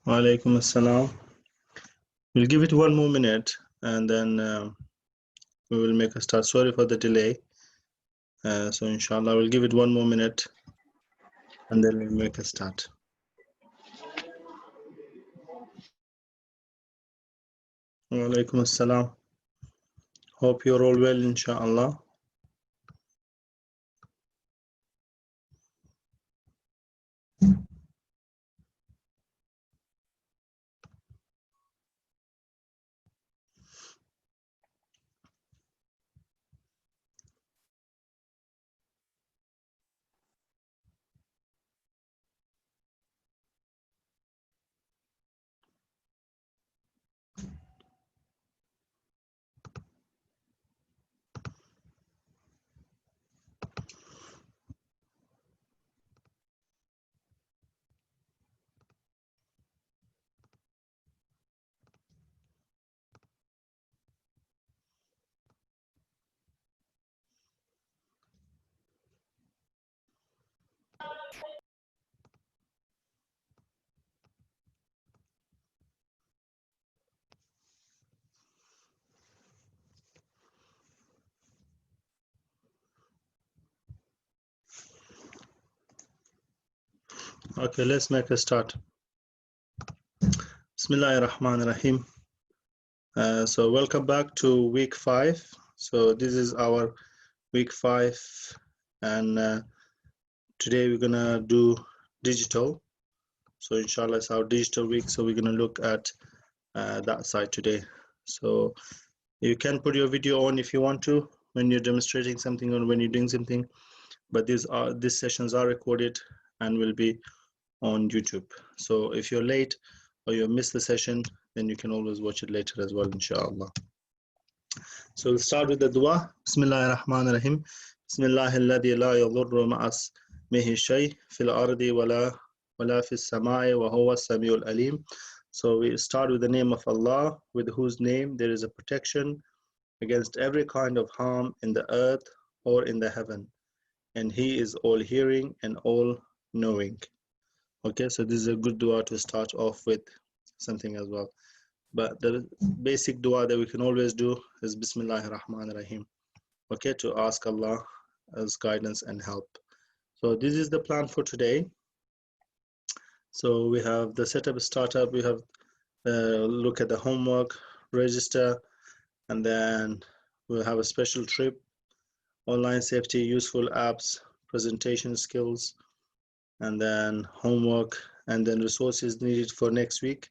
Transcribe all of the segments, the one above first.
Walaikum assalam. We'll give it one more minute and then we will make a start. Sorry for the delay. So inshallah, we'll give it one more minute and then we'll make a start. Walaikum assalam. Hope you're all well, inshallah. Okay, let's make a start. Bismillahirrahmanirrahim. So welcome back to week 5. So this is our week 5 and today we're gonna do digital. So inshallah it's our digital week, so we're gonna look at that side today. So you can put your video on if you want to when you're demonstrating something or when you're doing something, but these sessions are recorded and will be on YouTube. So if you're late or you missed the session, then you can always watch it later as well, inshallah. So we'll start with the dua. Bismillahir Rahmanir Rahim. Bismillahilladhi la yadhurru ma'as mihi shay fil ardi wala fis samai wa huwa samiul alim. So we start with the name of Allah, with whose name there is a protection against every kind of harm in the earth or in the heaven, and He is all hearing and all knowing. Okay, so this is a good dua to start off with something as well. But the basic dua that we can always do is Bismillahir Rahmanir Rahim. Okay, to ask Allah as guidance and help. So this is the plan for today. So we have the setup, startup, we have look at the homework, register, and then we'll have a special trip, online safety, useful apps, presentation skills, and then homework, and then resources needed for next week.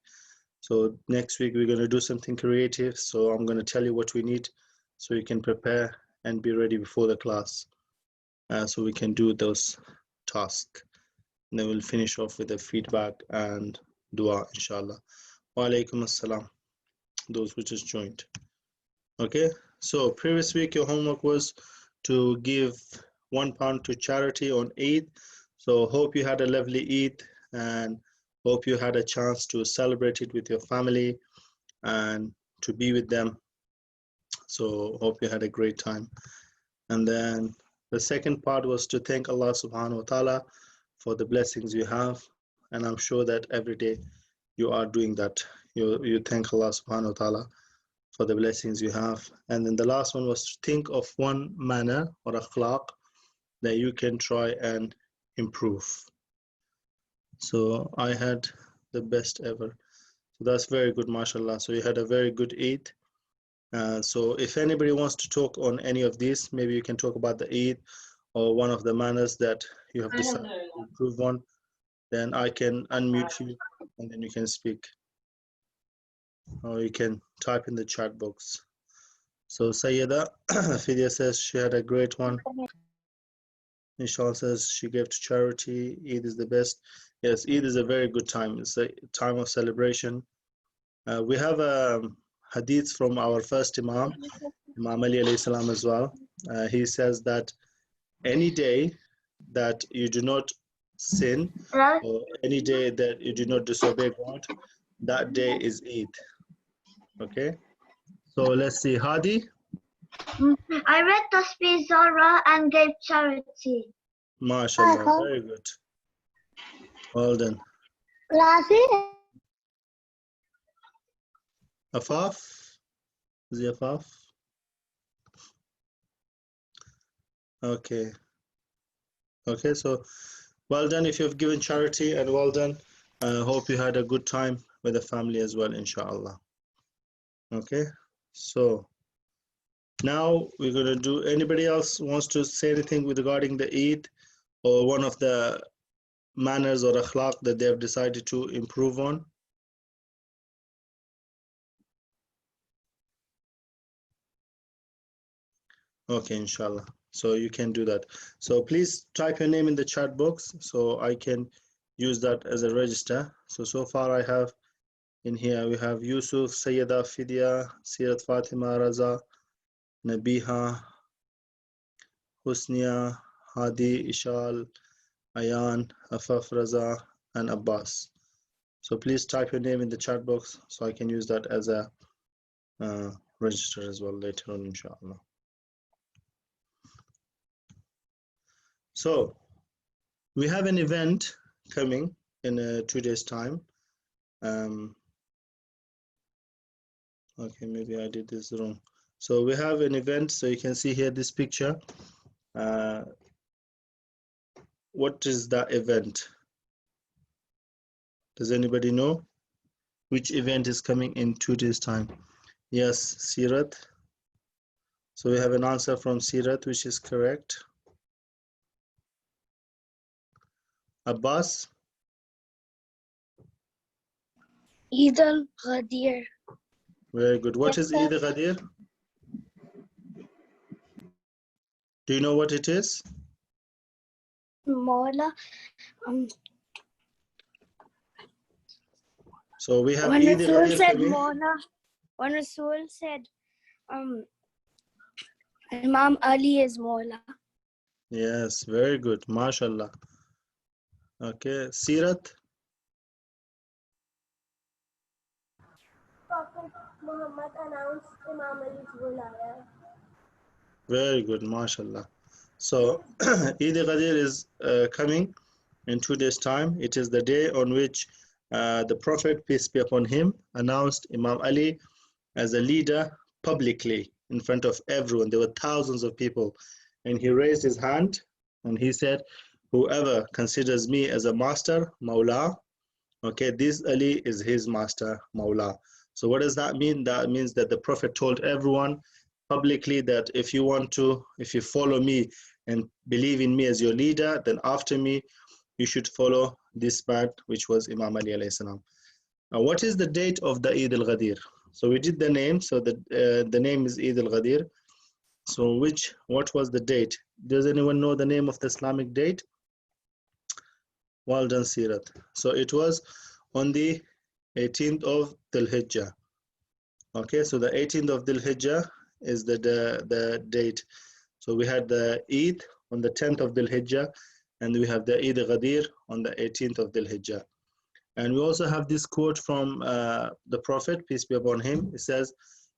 So next week we're going to do something creative. So I'm going to tell you what we need so you can prepare and be ready before the class. So we can do those tasks. And then we'll finish off with the feedback and dua, inshallah. Wa alaikum assalam, those who just joined. Okay, so previous week your homework was to give £1 to charity on Eid. So hope you had a lovely Eid and hope you had a chance to celebrate it with your family and to be with them. So hope you had a great time. And then the second part was to thank Allah subhanahu wa ta'ala for the blessings you have. And I'm sure that every day you are doing that. You thank Allah subhanahu wa ta'ala for the blessings you have. And then the last one was to think of one manner or akhlaq that you can try and improve. So I had the best ever. So that's very good, mashallah. So you had a very good Eid. So if anybody wants to talk on any of these, maybe you can talk about the Eid or one of the manners that you have decided to improve on, then I can unmute you and then you can speak. Or you can type in the chat box. So Sayyida Fidya says she had a great one. Nishal says she gave to charity. Eid is the best. Yes, Eid is a very good time. It's a time of celebration. We have a hadith from our first Imam, Imam Ali alayhi salam as well. He says that any day that you do not sin or any day that you do not disobey God, that day is Eid. Okay, so let's see. Hadi? I read Tasbih Zara and gave charity. MashaAllah, very good. Well done. Afaf? Is it Afaf? Okay. Okay, so well done if you've given charity, and well done. I hope you had a good time with the family as well, inshallah. Okay, so now we're going to do, anybody else wants to say anything with regarding the Eid or one of the manners or akhlaq that they have decided to improve on? Okay, inshallah. So you can do that. So please type your name in the chat box so I can use that as a register. So far I have in here, we have Yusuf, Sayyida Fidya, Sirat Fatima Raza, Nabiha, Husnia, Hadi, Ishal, Ayan, Afaf Raza, and Abbas. So please type your name in the chat box so I can use that as a register as well later on, inshallah. So we have an event coming in 2 days' time. Okay, maybe I did this wrong. So we have an event, so you can see here this picture. What is that event? Does anybody know which event is coming in 2 days' time? Yes, Sirat. So we have an answer from Sirat, which is correct. Abbas? Eid al-Ghadir. Very good. What is Eid al-Ghadir? Do you know what it is? Mawla. So we have When Eid Rasul al-Ghadir said coming. Mawla, when Rasul said Imam Ali is Mawla. Yes, very good. MashaAllah. Okay, Sirat? Prophet Muhammad announced Imam Ali's wilaya. Very good, MashaAllah. So Eid al-Ghadir is coming in 2 days' time. It is the day on which the Prophet, peace be upon him, announced Imam Ali as a leader publicly in front of everyone. There were thousands of people, and he raised his hand and he said, whoever considers me as a master, Mawla, okay, this Ali is his master, Mawla. So what does that mean? That means that the Prophet told everyone publicly that if you follow me and believe in me as your leader, then after me, you should follow this man, which was Imam Ali alayhi salam. Now, what is the date of the Eid al-Ghadir? So we did the name, so the name is Eid al-Ghadir. So what was the date? Does anyone know the name of the Islamic date? Well done, Sirat. So it was on the 18th of Dhul Hijjah. Okay, so the 18th of Dhul Hijjah is the date. So we had the Eid on the 10th of Dhul Hijjah, and we have the Eid al-Ghadir on the 18th of Dhul Hijjah. And we also have this quote from the Prophet, peace be upon him. It says,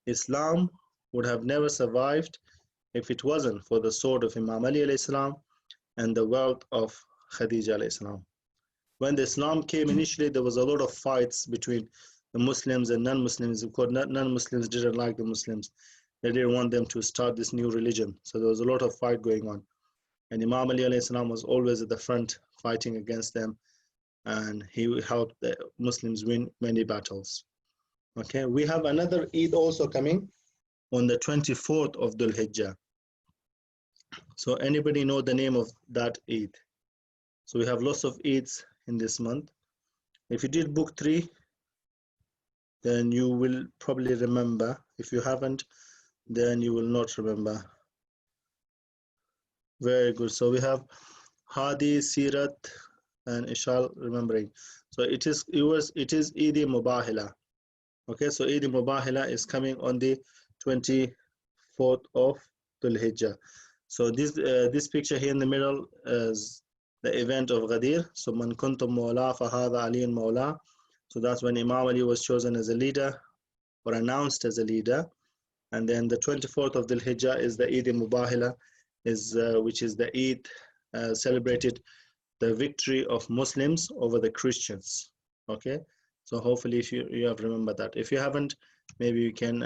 Islam would have never survived if it wasn't for the sword of Imam Ali alayhi salam and the wealth of Khadija alayhi salam. When the Islam came initially, there was a lot of fights between the Muslims and non-Muslims. Of course, non-Muslims didn't like the Muslims. They didn't want them to start this new religion. So there was a lot of fight going on. And Imam Ali alayhi salam was always at the front fighting against them. And he helped the Muslims win many battles. Okay, we have another Eid also coming on the 24th of Dhul Hijjah. So anybody know the name of that Eid? So we have lots of Eids in this month. If you did book 3, then you will probably remember. If you haven't, then you will not remember. Very good. So we have Hadi, Sirat, and Ishal remembering. So it is Eid Mubahila. Okay, so Eid Mubahila is coming on the 24th of Dhul Hijjah. So this picture here in the middle is the event of Ghadir. So Man kuntum mawla fahadha aliyan mawla. So that's when Imam Ali was chosen as a leader or announced as a leader. And then the 24th of Dhul Hijjah is the Eid Mubahila, which is the Eid celebrated the victory of Muslims over the Christians. Okay, So hopefully if you have remembered that. If you haven't, maybe you can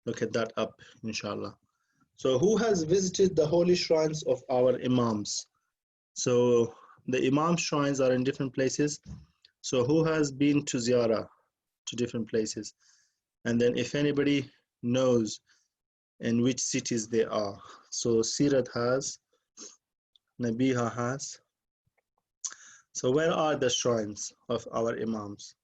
look at that up, inshallah. So who has visited the holy shrines of our imams? So the imam shrines are in different places. So who has been to ziyarah to different places? And then if anybody knows in which cities they are. So Sirat has, Nabiha has. So where are the shrines of our imams?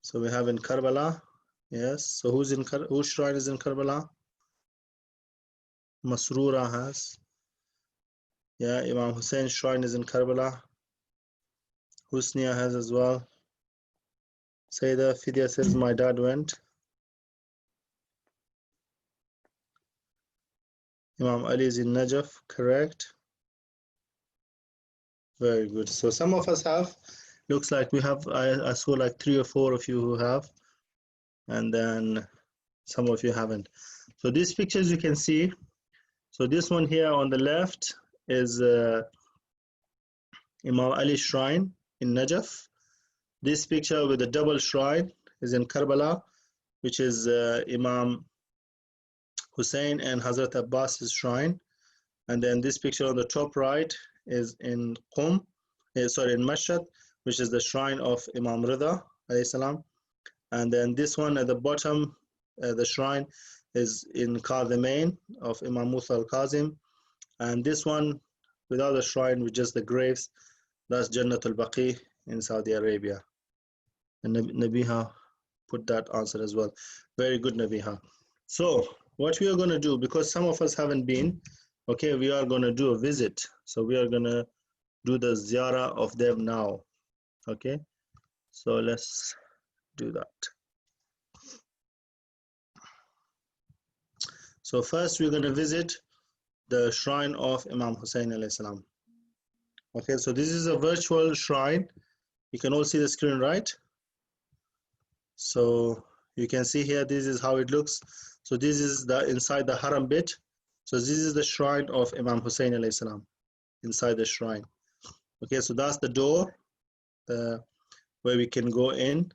So we have in Karbala, yes. So whose shrine is in Karbala? Masrura has. Yeah, Imam Hussein's shrine is in Karbala. Husniya has as well. Sayyidah Fidya says, my dad went. Imam Ali is in Najaf, correct. Very good. So some of us have, looks like we have, I saw like 3 or 4 of you who have, and then some of you haven't. So these pictures you can see. So this one here on the left is Imam Ali's shrine in Najaf. This picture with the double shrine is in Karbala, which is Imam Hussein and Hazrat Abbas's shrine. And then this picture on the top right is in in Mashhad, which is the shrine of Imam Rida alayhi salam. And then this one at the bottom, the shrine is in Kadhimain of Imam Musa al-Kazim. And this one without the shrine with just the graves, that's Jannat al-Baqi in Saudi Arabia. And Nabiha put that answer as well. Very good, Nabiha. So what we are going to do, because some of us haven't been, okay, we are going to do a visit. So we are going to do the ziyarah of them now. Okay, so let's do that. So first we're going to visit the shrine of Imam Hussein alayhi salam. Okay, so this is a virtual shrine. You can all see the screen, right? So you can see here, this is how it looks. So this is the inside the haram bit. So this is the shrine of Imam Hussein alayhi salam, inside the shrine. Okay, so that's the door where we can go in.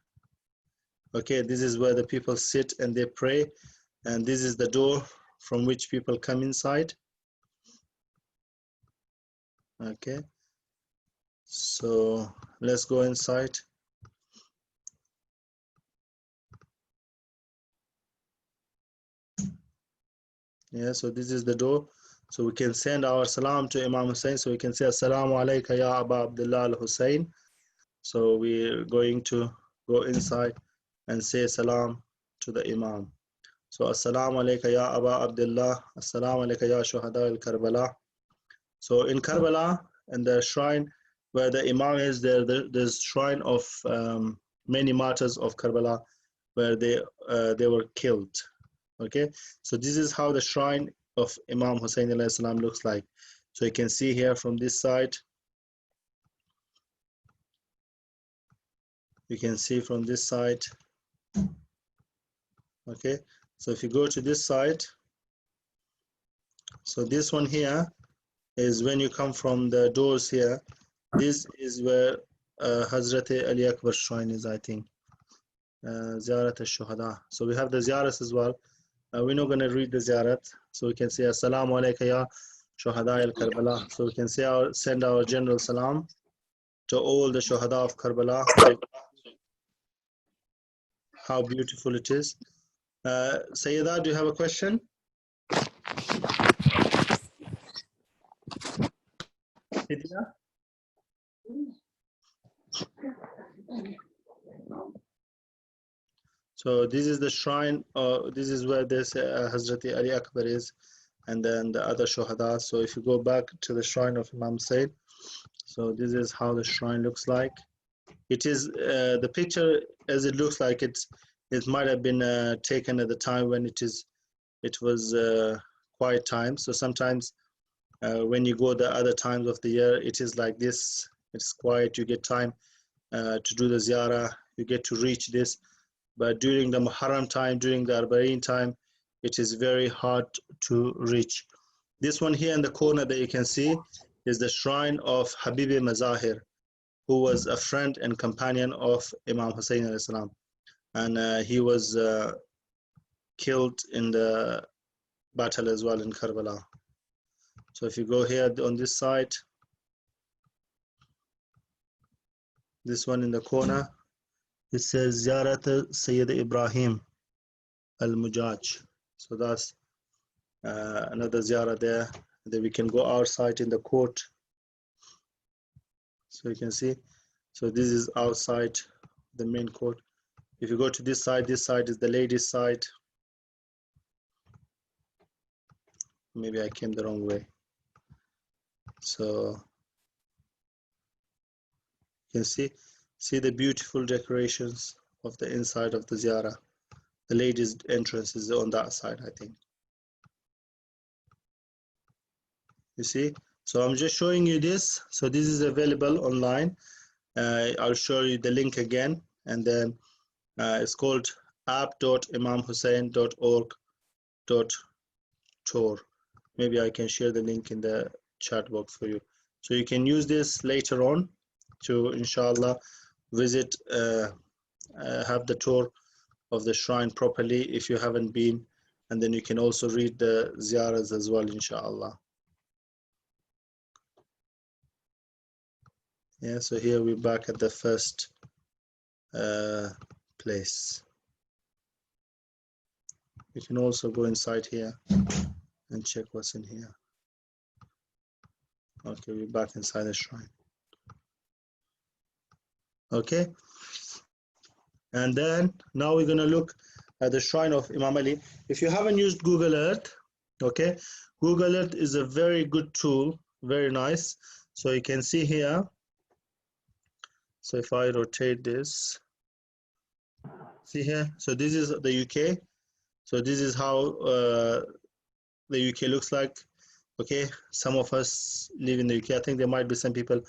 Okay, this is where the people sit and they pray. And this is the door from which people come inside. Okay, so let's go inside. Yeah, so this is the door. So we can send our salam to Imam Hussein. So we can say, Assalamu alayka ya Aba Abdullah al-Hussein. So we're going to go inside and say salam to the Imam. So Assalamu alayka ya Aba Abdullah. Assalamu alayka ya Shuhada al-Karbala. So in Karbala, and the shrine where the Imam is, there's shrine of many martyrs of Karbala where they were killed. Okay, so this is how the shrine of Imam Hussein alayhi salam looks like. So you can see here from this side. You can see from this side. Okay, so if you go to this side, so this one here is when you come from the doors here. This is where Hazrat Ali Akbar's shrine is, I think. Ziyarat al-Shuhada. So we have the ziyaras as well. We're not going to read the ziyarat. So we can say Assalamu alayka ya Shuhada al-Karbala. So we can say send our general salam to all the Shuhada of Karbala. How beautiful it is. Sayyida, do you have a question? Fidya? So this is the shrine, this is where this Hazrat Ali Akbar is, and then the other Shuhada. So if you go back to the shrine of Imam Said, so this is how the shrine looks like. It is, the picture as it looks like, it might have been taken at the time when it was quiet time. So sometimes when you go the other times of the year, it is like this, it's quiet, you get time to do the ziyarah, you get to reach this. But during the Muharram time, during the Arba'in time, it is very hard to reach. This one here in the corner that you can see is the shrine of Habibi Mazahir, who was a friend and companion of Imam Hussein alayhi salam, and he was killed in the battle as well in Karbala. So if you go here on this side, this one in the corner, it says Ziyarat Sayyid Ibrahim al-Mujaj. So that's another ziyarah there. Then we can go outside in the court. So you can see. So this is outside the main court. If you go to this side is the ladies' side. Maybe I came the wrong way. So you can see the beautiful decorations of the inside of the ziyarah. The ladies' entrance is on that side, I think. You see? So I'm just showing you this. So this is available online. I'll show you the link again, and then it's called app.imamhussein.org.tour. Maybe I can share the link in the chat box for you. So you can use this later on to, inshallah, visit, have the tour of the shrine properly if you haven't been, and then you can also read the ziyaras as well, inshallah. Yeah, so here we're back at the first place. You can also go inside here and check what's in here. Okay, we're back inside the shrine. Okay, and then now we're going to look at the shrine of Imam Ali. If you haven't used Google Earth, okay, Google Earth is a very good tool, very nice. So you can see here. So if I rotate this, see here, so this is the UK. So this is how the UK looks like. Okay, some of us live in the UK. I think there might be some people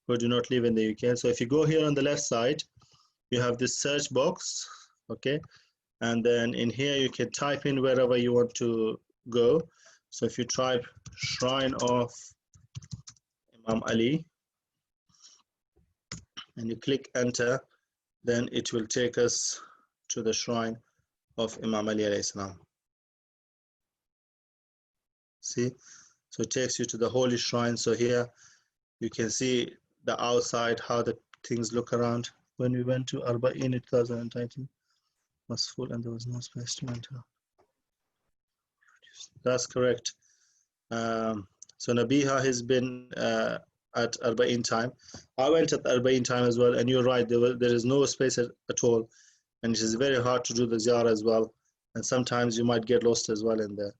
who do not live in the UK. So if you go here on the left side, you have this search box, okay? And then in here, you can type in wherever you want to go. So if you type Shrine of Imam Ali, and you click enter, then it will take us to the shrine of Imam Ali alayhi salam. See, so it takes you to the holy shrine. So here you can see the outside, how the things look around. When we went to Arba'in in 2019, was full and there was no space to enter. That's correct. So Nabiha has been at Arba'in time. I went at Arba'in time as well, and you're right, there is no space at all, and it is very hard to do the ziyarah as well, and sometimes you might get lost as well in there.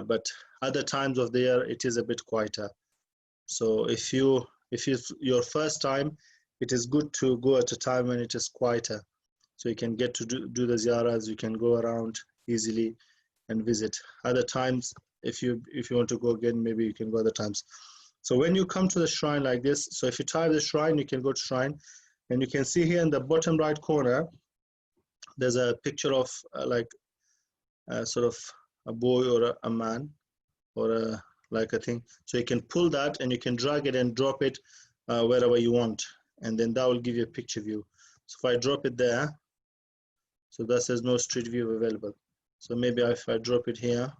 But other times of the year, it is a bit quieter. So if it's your first time, it is good to go at a time when it is quieter, so you can get to do the ziyarahs. You can go around easily and visit. Other times, if you want to go again, maybe you can go other times. So when you come to the shrine like this, so if you type the shrine, you can go to shrine, and you can see here in the bottom right corner, there's a picture of like sort of a boy or a man or like a thing. So you can pull that and you can drag it and drop it wherever you want, and then that will give you a picture view. So if I drop it there, so that says no street view available. So maybe if I drop it here,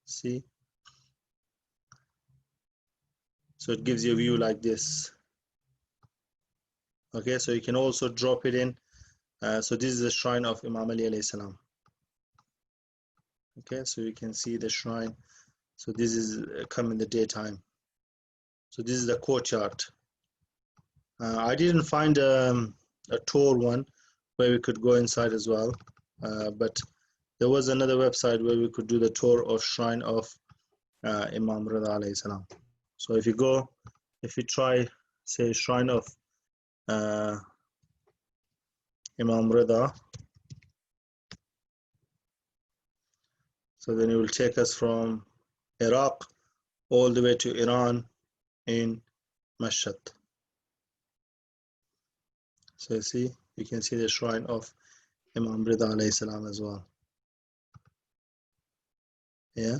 see, so it gives you a view like this. Okay, so you can also drop it in. So this is the shrine of Imam Ali alayhi salam. Okay, so you can see the shrine. So this is come in the daytime. So this is the courtyard. I didn't find a tour one where we could go inside as well, but there was another website where we could do the tour of shrine of Imam Rida alayhi salam. So if you try, say, shrine of Imam Rida, so then it will take us from Iraq all the way to Iran in Mashhad. So you see, you can see the shrine of Imam Rida alayhi salam as well. Yeah.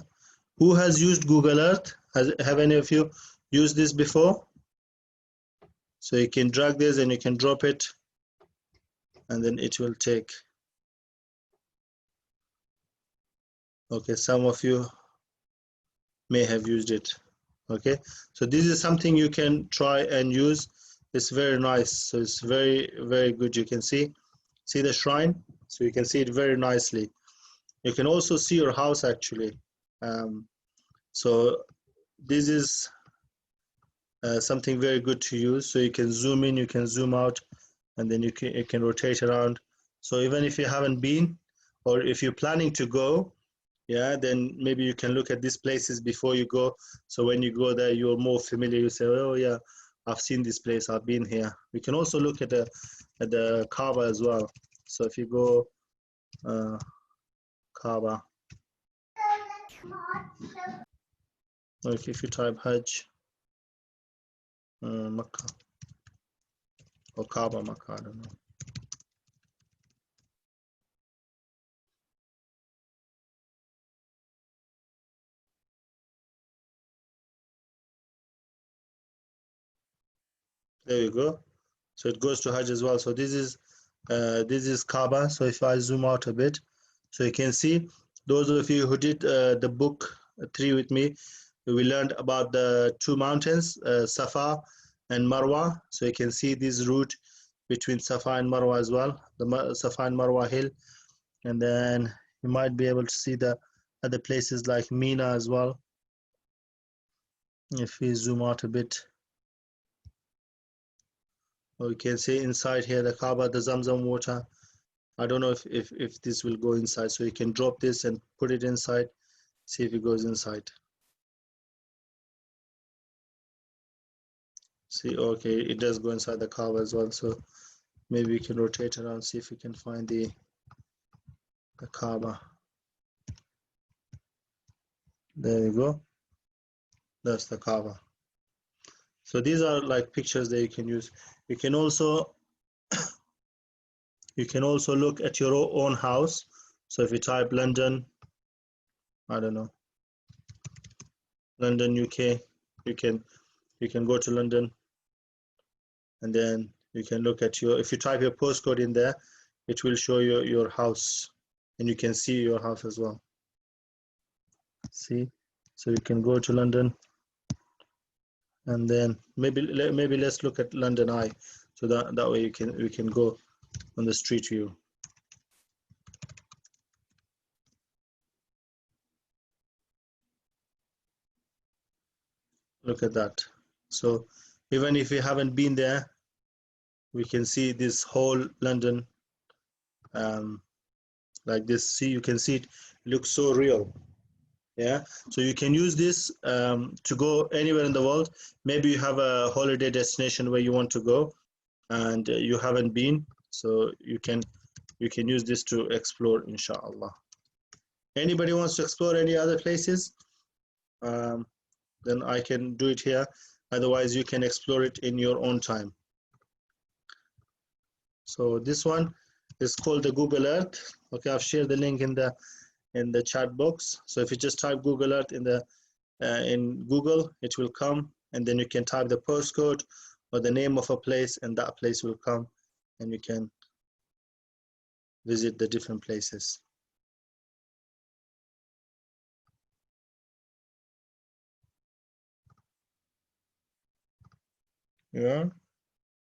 Who has used Google Earth? Have any of you used this before? So you can drag this and you can drop it, and then it will take. Okay, some of you may have used it. Okay, so this is something you can try and use. It's very nice. So it's very, very good. You can see the shrine. So you can see it very nicely. You can also see your house actually. So this is something very good to use. So you can zoom in, you can zoom out, and then you can rotate around. So even if you haven't been, or if you're planning to go, yeah, then maybe you can look at these places before you go. So when you go there, you're more familiar. You say, oh yeah, I've seen this place, I've been here. We can also look at the Kaaba as well. So if you go Kaaba, or if you type Hajj, Makkah, or Kaaba, Makkah, I don't know. There you go. So it goes to Hajj as well. So this is Kaaba. So if I zoom out a bit, so you can see those of you who did the book 3 with me, we learned about the 2 mountains, Safa and Marwa. So you can see this route between Safa and Marwa as well, the Safa and Marwa hill. And then you might be able to see the other places like Mina as well. If we zoom out a bit, or you can see inside here the Kaaba, the Zamzam water. I don't know if this will go inside. So you can drop this and put it inside, see if it goes inside. See, okay, it does go inside the Kaaba as well. So maybe we can rotate around, see if we can find the Kaaba. There you go. That's the Kaaba. So these are like pictures that you can use. You can also look at your own house. So if you type London, I don't know, London, UK, you can go to London, and then you can look at if you type your postcode in there, it will show you your house, and you can see your house as well. See, so you can go to London, and then maybe let's look at London Eye, so that way we can go on the street view. Look at that. So even if we haven't been there, we can see this whole London like this. See, you can see it looks so real. Yeah, so you can use this to go anywhere in the world. Maybe you have a holiday destination where you want to go and you haven't been, so you can use this to explore, inshallah. Anybody wants to explore any other places, then I can do it here. Otherwise you can explore it in your own time. So this one is called the Google Earth. Okay, I've shared the link in the chat box. So if you just type Google Earth in Google, it will come, and then you can type the postcode or the name of a place, and that place will come, and you can visit the different places. Yeah,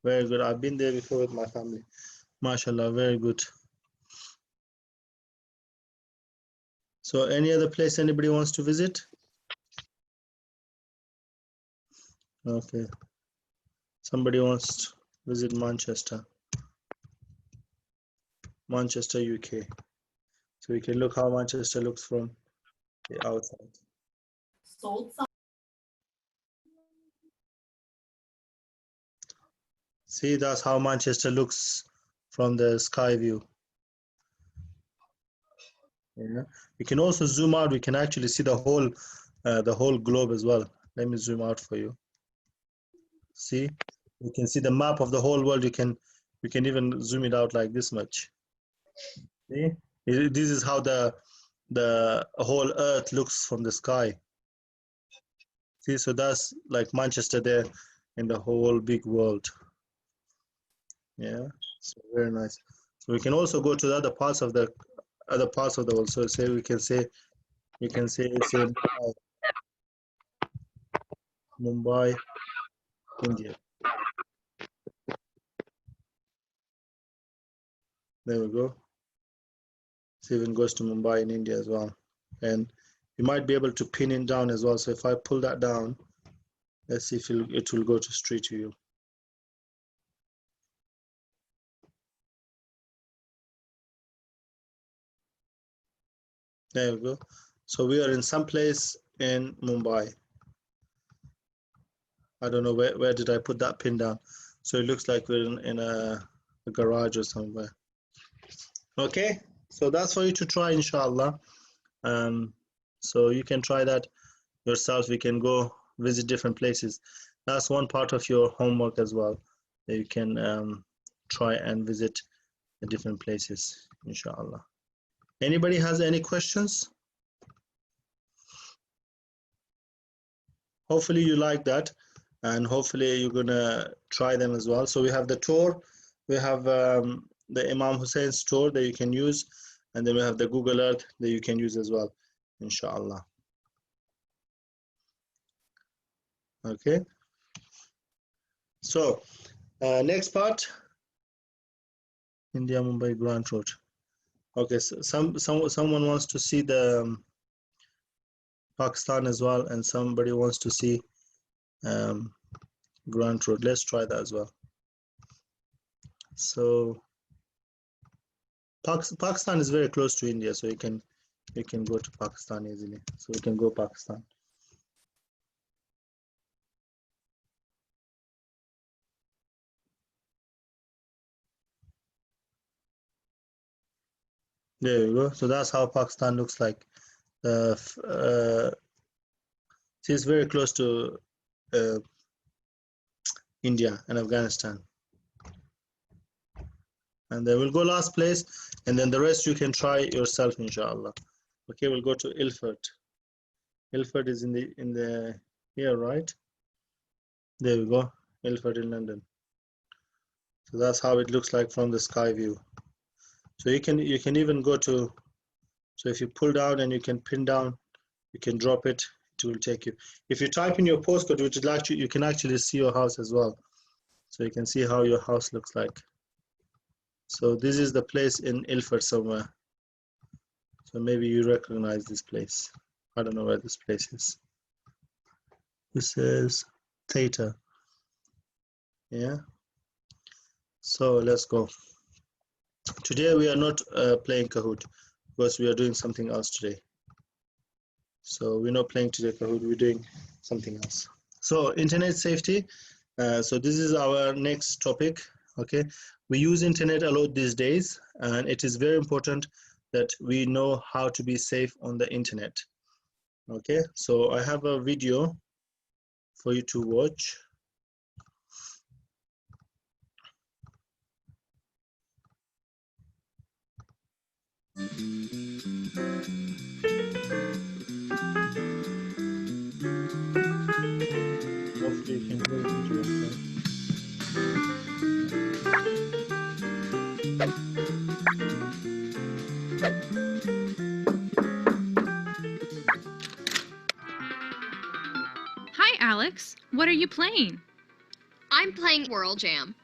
very good. I've been there before with my family. MashaAllah, very good. So any other place anybody wants to visit? Okay. Somebody wants to visit Manchester, UK. So we can look how Manchester looks from the outside. See, that's how Manchester looks from the sky view. Yeah. We can also zoom out. We can actually see the whole globe as well. Let me zoom out for you. See, you can see the map of the whole world. We can even zoom it out like this much. See, this is how the whole Earth looks from the sky. See, so that's like Manchester there in the whole big world. Yeah, so very nice. So we can also go to the other parts of the world. So say we can say Mumbai, India. There we go. So even goes to Mumbai in India as well. And you might be able to pin it down as well. So if I pull that down, let's see if it will go to straight to you. There we go. So we are in some place in Mumbai. I don't know where did I put that pin down. So it looks like we're in a garage or somewhere. Okay, so that's for you to try, inshallah. So you can try that yourself. We can go visit different places. That's one part of your homework as well. That you can try and visit the different places, inshallah. Anybody has any questions? Hopefully you like that, and hopefully you're gonna try them as well. So we have the tour, we have the Imam Hussein's tour that you can use, and then we have the Google Earth that you can use as well, inshallah. Okay. So next part, India Mumbai Grant Road. Okay, so someone wants to see the Pakistan as well, and somebody wants to see Grant Road. Let's try that as well. So Pakistan is very close to India, so you can go to Pakistan easily. So we can go Pakistan. There you go. So that's how Pakistan looks like. See, it's very close to India and Afghanistan. And then we'll go last place, and then the rest you can try yourself, inshallah. Okay, we'll go to Ilford. Ilford is in the here, right? There we go, Ilford in London. So that's how it looks like from the sky view. So you can even go to, so if you pull down and you can pin down, you can drop it, it will take you. If you type in your postcode, which is actually, you can actually see your house as well. So you can see how your house looks like. So this is the place in Ilford somewhere. So maybe you recognize this place. I don't know where this place is. This is Theta. Yeah. So let's go. Today we are not playing Kahoot because we are doing something else today. So we're not playing today Kahoot, we're doing something else. So internet safety. So this is our next topic. Okay. We use internet a lot these days, and it is very important that we know how to be safe on the internet. Okay. So I have a video for you to watch. Hopefully you can hear the video, okay? Hi, Alex. What are you playing? I'm playing World Jam.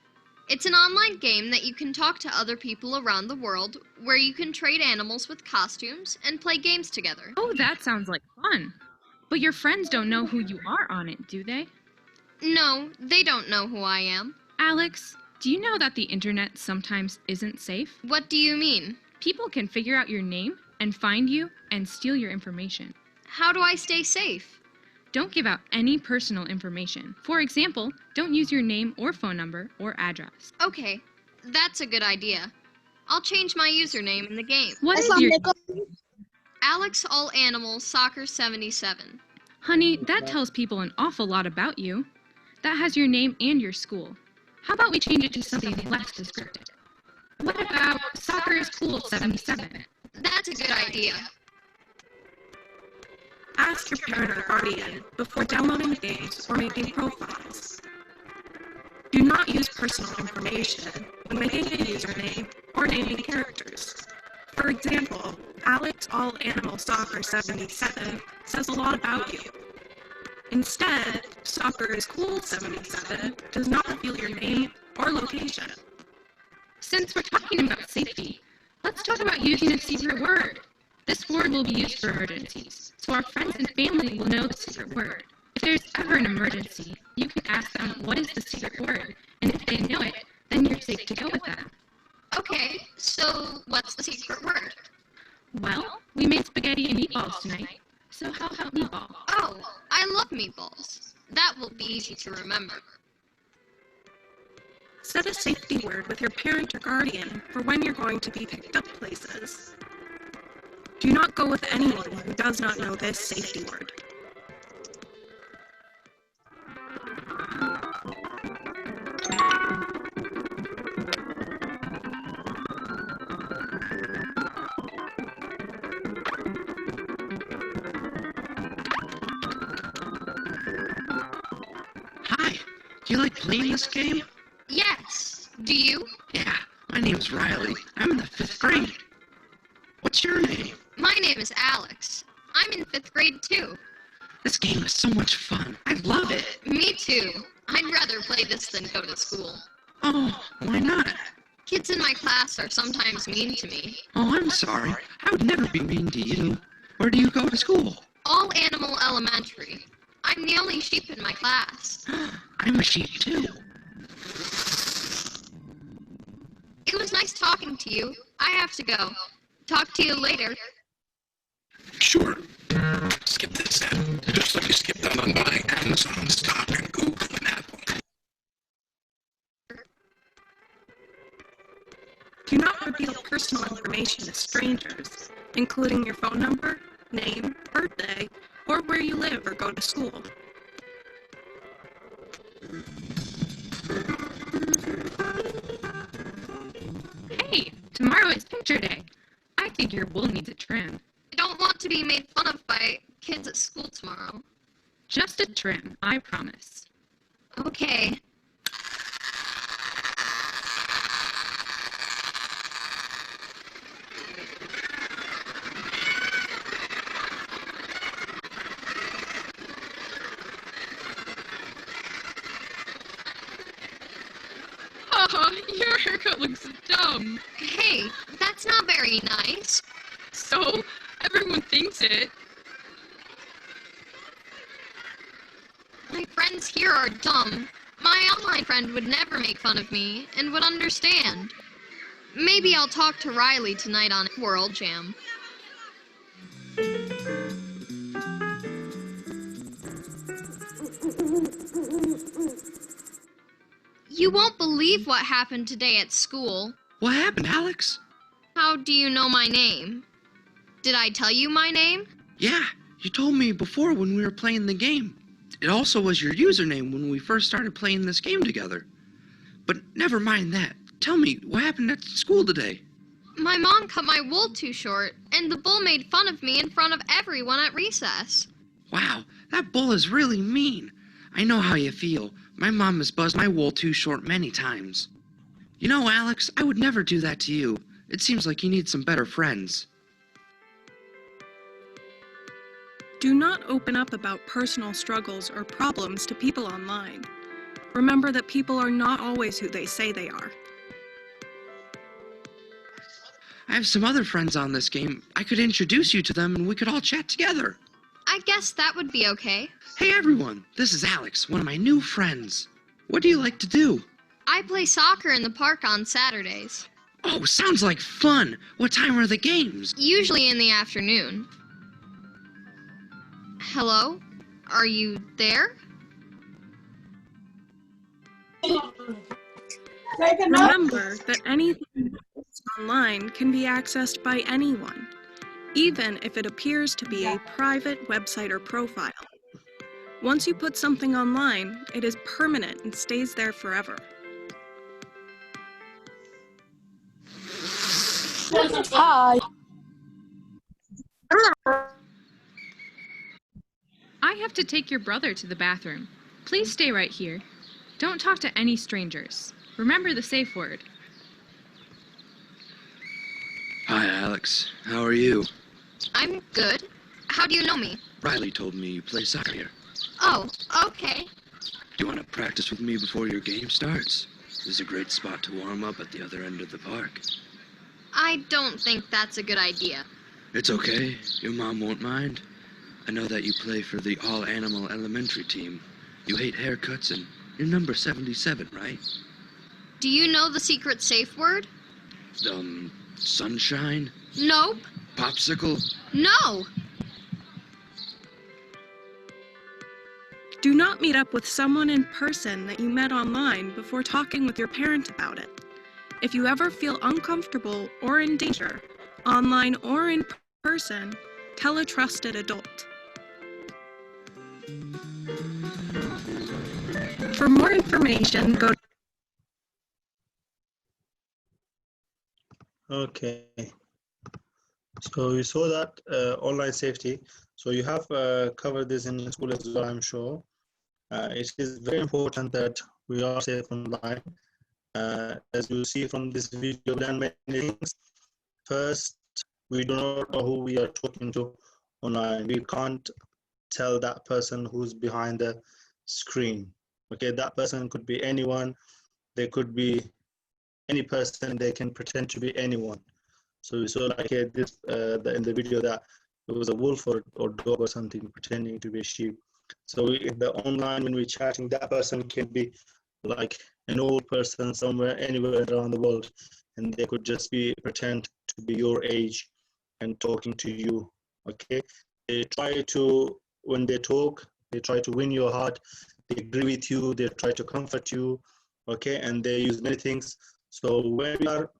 It's an online game that you can talk to other people around the world, where you can trade animals with costumes and play games together. Oh, that sounds like fun. But your friends don't know who you are on it, do they? No, they don't know who I am. Alex, do you know that the internet sometimes isn't safe? What do you mean? People can figure out your name and find you and steal your information. How do I stay safe? Don't give out any personal information. For example, don't use your name or phone number or address. Okay, that's a good idea. I'll change my username in the game. What is your... Alex All Animals Soccer 77. Honey, that tells people an awful lot about you. That has your name and your school. How about we change it to something less descriptive? What about Soccer is Cool 77? That's a good idea. Ask your parent or guardian before downloading games or making profiles. Do not use personal information when making a username or naming characters. For example, Alex All Animal Soccer 77 says a lot about you. Instead, Soccer is Cool 77 does not reveal your name or location. Since we're talking about safety, let's talk about using a secret word. This word will be used for emergencies, so our friends and family will know the secret word. If there's ever an emergency, you can ask them what is the secret word, and if they know it, then you're safe to go with them. Okay, so what's the secret word? Well, we made spaghetti and meatballs tonight, so how about meatball? Oh, I love meatballs. That will be easy to remember. Set a safety word with your parent or guardian for when you're going to be picked up places. Do not go with anyone who does not know this safety word. Hi, do you like playing this game? Yes. Do you? Yeah, my name's Riley. I'm in the 5th grade. What's your name? My name is Alex. I'm in 5th grade too. This game is so much fun. I love it. Me too. I'd rather play this than go to school. Oh, why not? Kids in my class are sometimes mean to me. Oh, I'm sorry. I would never be mean to you. Where do you go to school? All Animal Elementary. I'm the only sheep in my class. I'm a sheep too. It was nice talking to you. I have to go. Talk to you later. Sure. Skip this then. Just let me skip down on buying Amazon stock and Google and Apple. Do not reveal personal information to strangers, including your phone number, name, birthday, or where you live or go to school. Hey, tomorrow is picture day. I think your wool needs a trim. I don't want to be made fun of by kids at school tomorrow. Just a trim, I promise. Okay. Your haircut looks dumb. Hey, that's not very nice. So, everyone thinks it. My friends here are dumb. My online friend would never make fun of me and would understand. Maybe I'll talk to Riley tonight on World Jam. You won't believe what happened today at school. What happened, Alex? How do you know my name? Did I tell you my name? Yeah, you told me before when we were playing the game. It also was your username when we first started playing this game together. But never mind that. Tell me, what happened at school today? My mom cut my wool too short, and the bull made fun of me in front of everyone at recess. Wow, that bull is really mean. I know how you feel. My mom has buzzed my wool too short many times. You know, Alex, I would never do that to you. It seems like you need some better friends. Do not open up about personal struggles or problems to people online. Remember that people are not always who they say they are. I have some other friends on this game. I could introduce you to them and we could all chat together. I guess that would be okay. Hey everyone, this is Alex, one of my new friends. What do you like to do? I play soccer in the park on Saturdays. Oh, sounds like fun. What time are the games? Usually in the afternoon. Hello? Are you there? Remember that anything online can be accessed by anyone, even if it appears to be a private website or profile. Once you put something online, it is permanent and stays there forever. Hi. to take your brother to the bathroom. Please stay right here. Don't talk to any strangers. Remember the safe word. Hi, Alex. How are you? I'm good. How do you know me? Riley told me you play soccer here. Oh, okay. Do you want to practice with me before your game starts? This is a great spot to warm up at the other end of the park. I don't think that's a good idea. It's okay. Your mom won't mind. I know that you play for the all-animal elementary team. You hate haircuts and you're number 77, right? Do you know the secret safe word? Sunshine? Nope. Popsicle? No. Do not meet up with someone in person that you met online before talking with your parent about it. If you ever feel uncomfortable or in danger, online or in person, tell a trusted adult. For more information, go to Okay. So you saw that online safety. So you have covered this in school as well, I'm sure. It is very important that we are safe online. As you see from this video, we've done many things. First, we do not know who we are talking to online. We can't tell that person who's behind the screen. Okay, that person could be anyone. They could be any person. They can pretend to be anyone. So we saw like in the video that it was a wolf or dog or something pretending to be a sheep. So in the online, when we're chatting, that person can be like an old person somewhere, anywhere around the world, and they could just be pretend to be your age and talking to you. Okay, they try to, when they talk, they try to win your heart. They agree with you. They try to comfort you. Okay, and they use many things. So when we are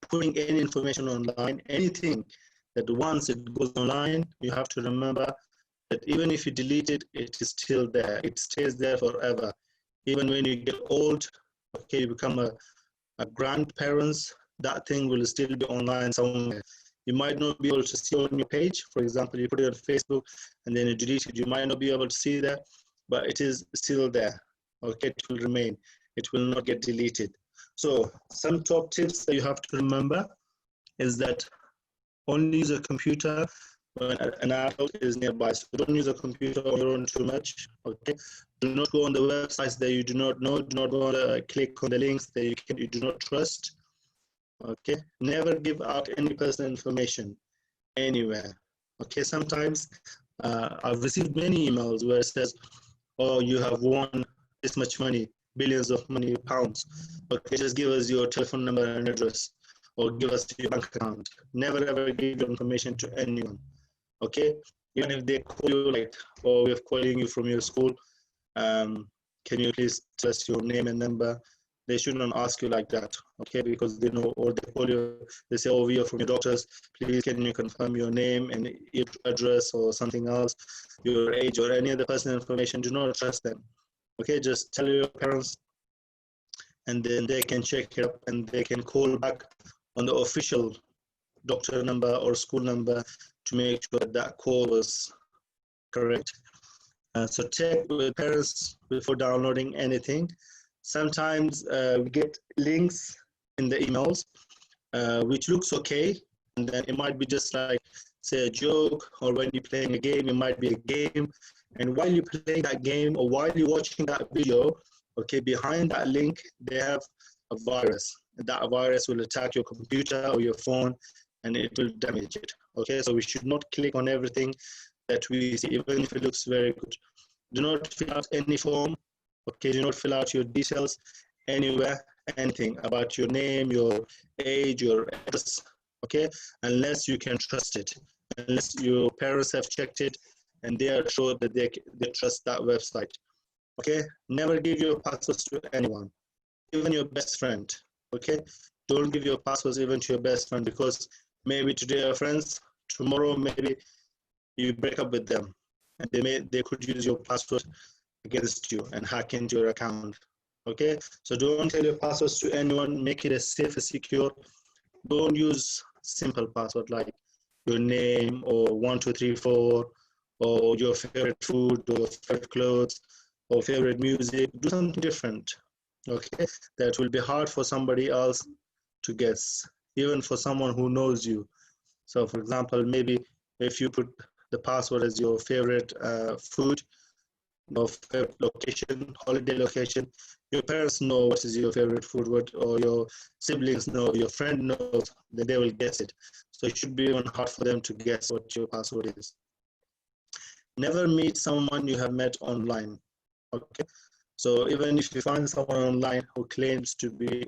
putting any information online, anything that once it goes online, you have to remember that even if you delete it, it is still there. It stays there forever. Even when you get old, okay, you become a grandparents, that thing will still be online somewhere. You might not be able to see on your page. For example, you put it on Facebook and then you delete it. You might not be able to see that, but it is still there. Okay, it will remain. It will not get deleted. So some top tips that you have to remember is that only use a computer when an adult is nearby. So don't use a computer on your own too much. Okay. Do not go on the websites that you do not know. Do not go on click on the links that you do not trust. Okay. Never give out any personal information anywhere. Okay. Sometimes I've received many emails where it says, "Oh, you have won this much money, billions of money, pounds. Okay, just give us your telephone number and address, or give us your bank account." Never ever give your information to anyone. Okay, even if they call you like, "Oh, we're calling you from your school. Can you please tell us your name and number?" They shouldn't ask you like that. Okay, because they know, or they call you, they say, "Oh, we are from your doctors. Please, can you confirm your name and your address or something else, your age or any other personal information?" Do not trust them. Okay, just tell your parents, and then they can check it up and they can call back on the official doctor number or school number to make sure that that call was correct. So check with parents before downloading anything. Sometimes we get links in the emails, which looks okay, and then it might be just like, say, a joke, or when you're playing a game, it might be a game. And while you're playing that game or while you're watching that video, okay, behind that link, they have a virus. That virus will attack your computer or your phone, and it will damage it. Okay, so we should not click on everything that we see, even if it looks very good. Do not fill out any form. Okay, do not fill out your details anywhere, anything about your name, your age, your address. Okay, unless you can trust it, unless your parents have checked it and they are sure that they trust that website. Okay, never give your passwords to anyone, even your best friend. Okay, don't give your passwords even to your best friend, because maybe today are friends, tomorrow maybe you break up with them, and they could use your password against you and hack into your account. Okay, so don't tell your passwords to anyone. Make it as safe as secure. Don't use simple password like your name or 1234 or your favorite food, or favorite clothes, or favorite music. Do something different, okay? That will be hard for somebody else to guess, even for someone who knows you. So for example, maybe if you put the password as your favorite food, or favorite location, holiday location, your parents know what is your favorite food, or your siblings know, your friend knows, then they will guess it. So it should be even hard for them to guess what your password is. Never meet someone you have met online, okay? So even if you find someone online who claims to be,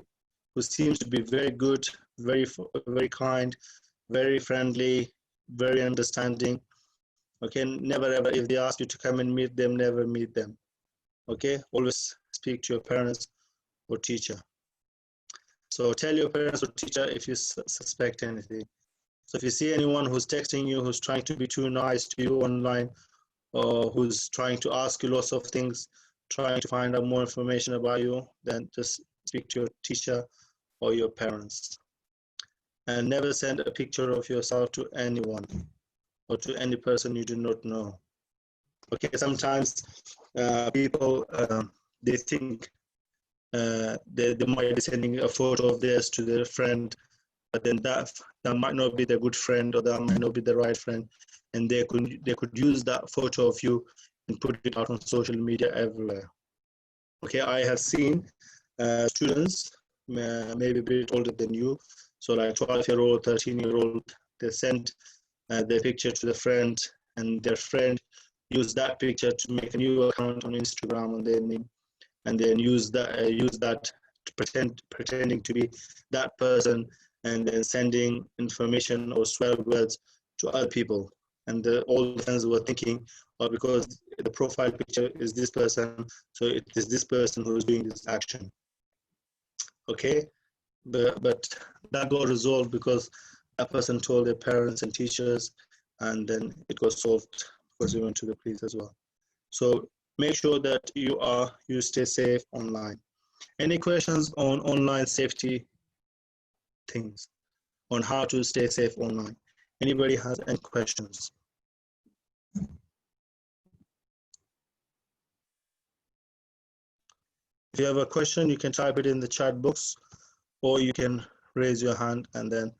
who seems to be very good, very kind, very friendly, very understanding, okay, never ever, if they ask you to come and meet them, never meet them, okay? Always speak to your parents or teacher. So tell your parents or teacher if you suspect anything. So if you see anyone who's texting you, who's trying to be too nice to you online, or who's trying to ask you lots of things, trying to find out more information about you, then just speak to your teacher or your parents. And never send a picture of yourself to anyone or to any person you do not know. Okay, sometimes people, they think they might be sending a photo of theirs to their friend, but then that might not be the good friend, or that might not be the right friend, and they could use that photo of you and put it out on social media everywhere. Okay, I have seen students, maybe a bit older than you, so like 12-year-old, 13-year-old, they send their picture to the friend, and their friend use that picture to make a new account on Instagram on their name, and then use that to pretending to be that person, and then sending information or swear words to other people. And all the friends were thinking, oh, because the profile picture is this person, so it is this person who is doing this action. Okay, but that got resolved because that person told their parents and teachers, and then it got solved because we went to the police as well. So make sure that you stay safe online. Any questions on online safety things, on how to stay safe online? Anybody has any questions? If you have a question, you can type it in the chat box, or you can raise your hand and then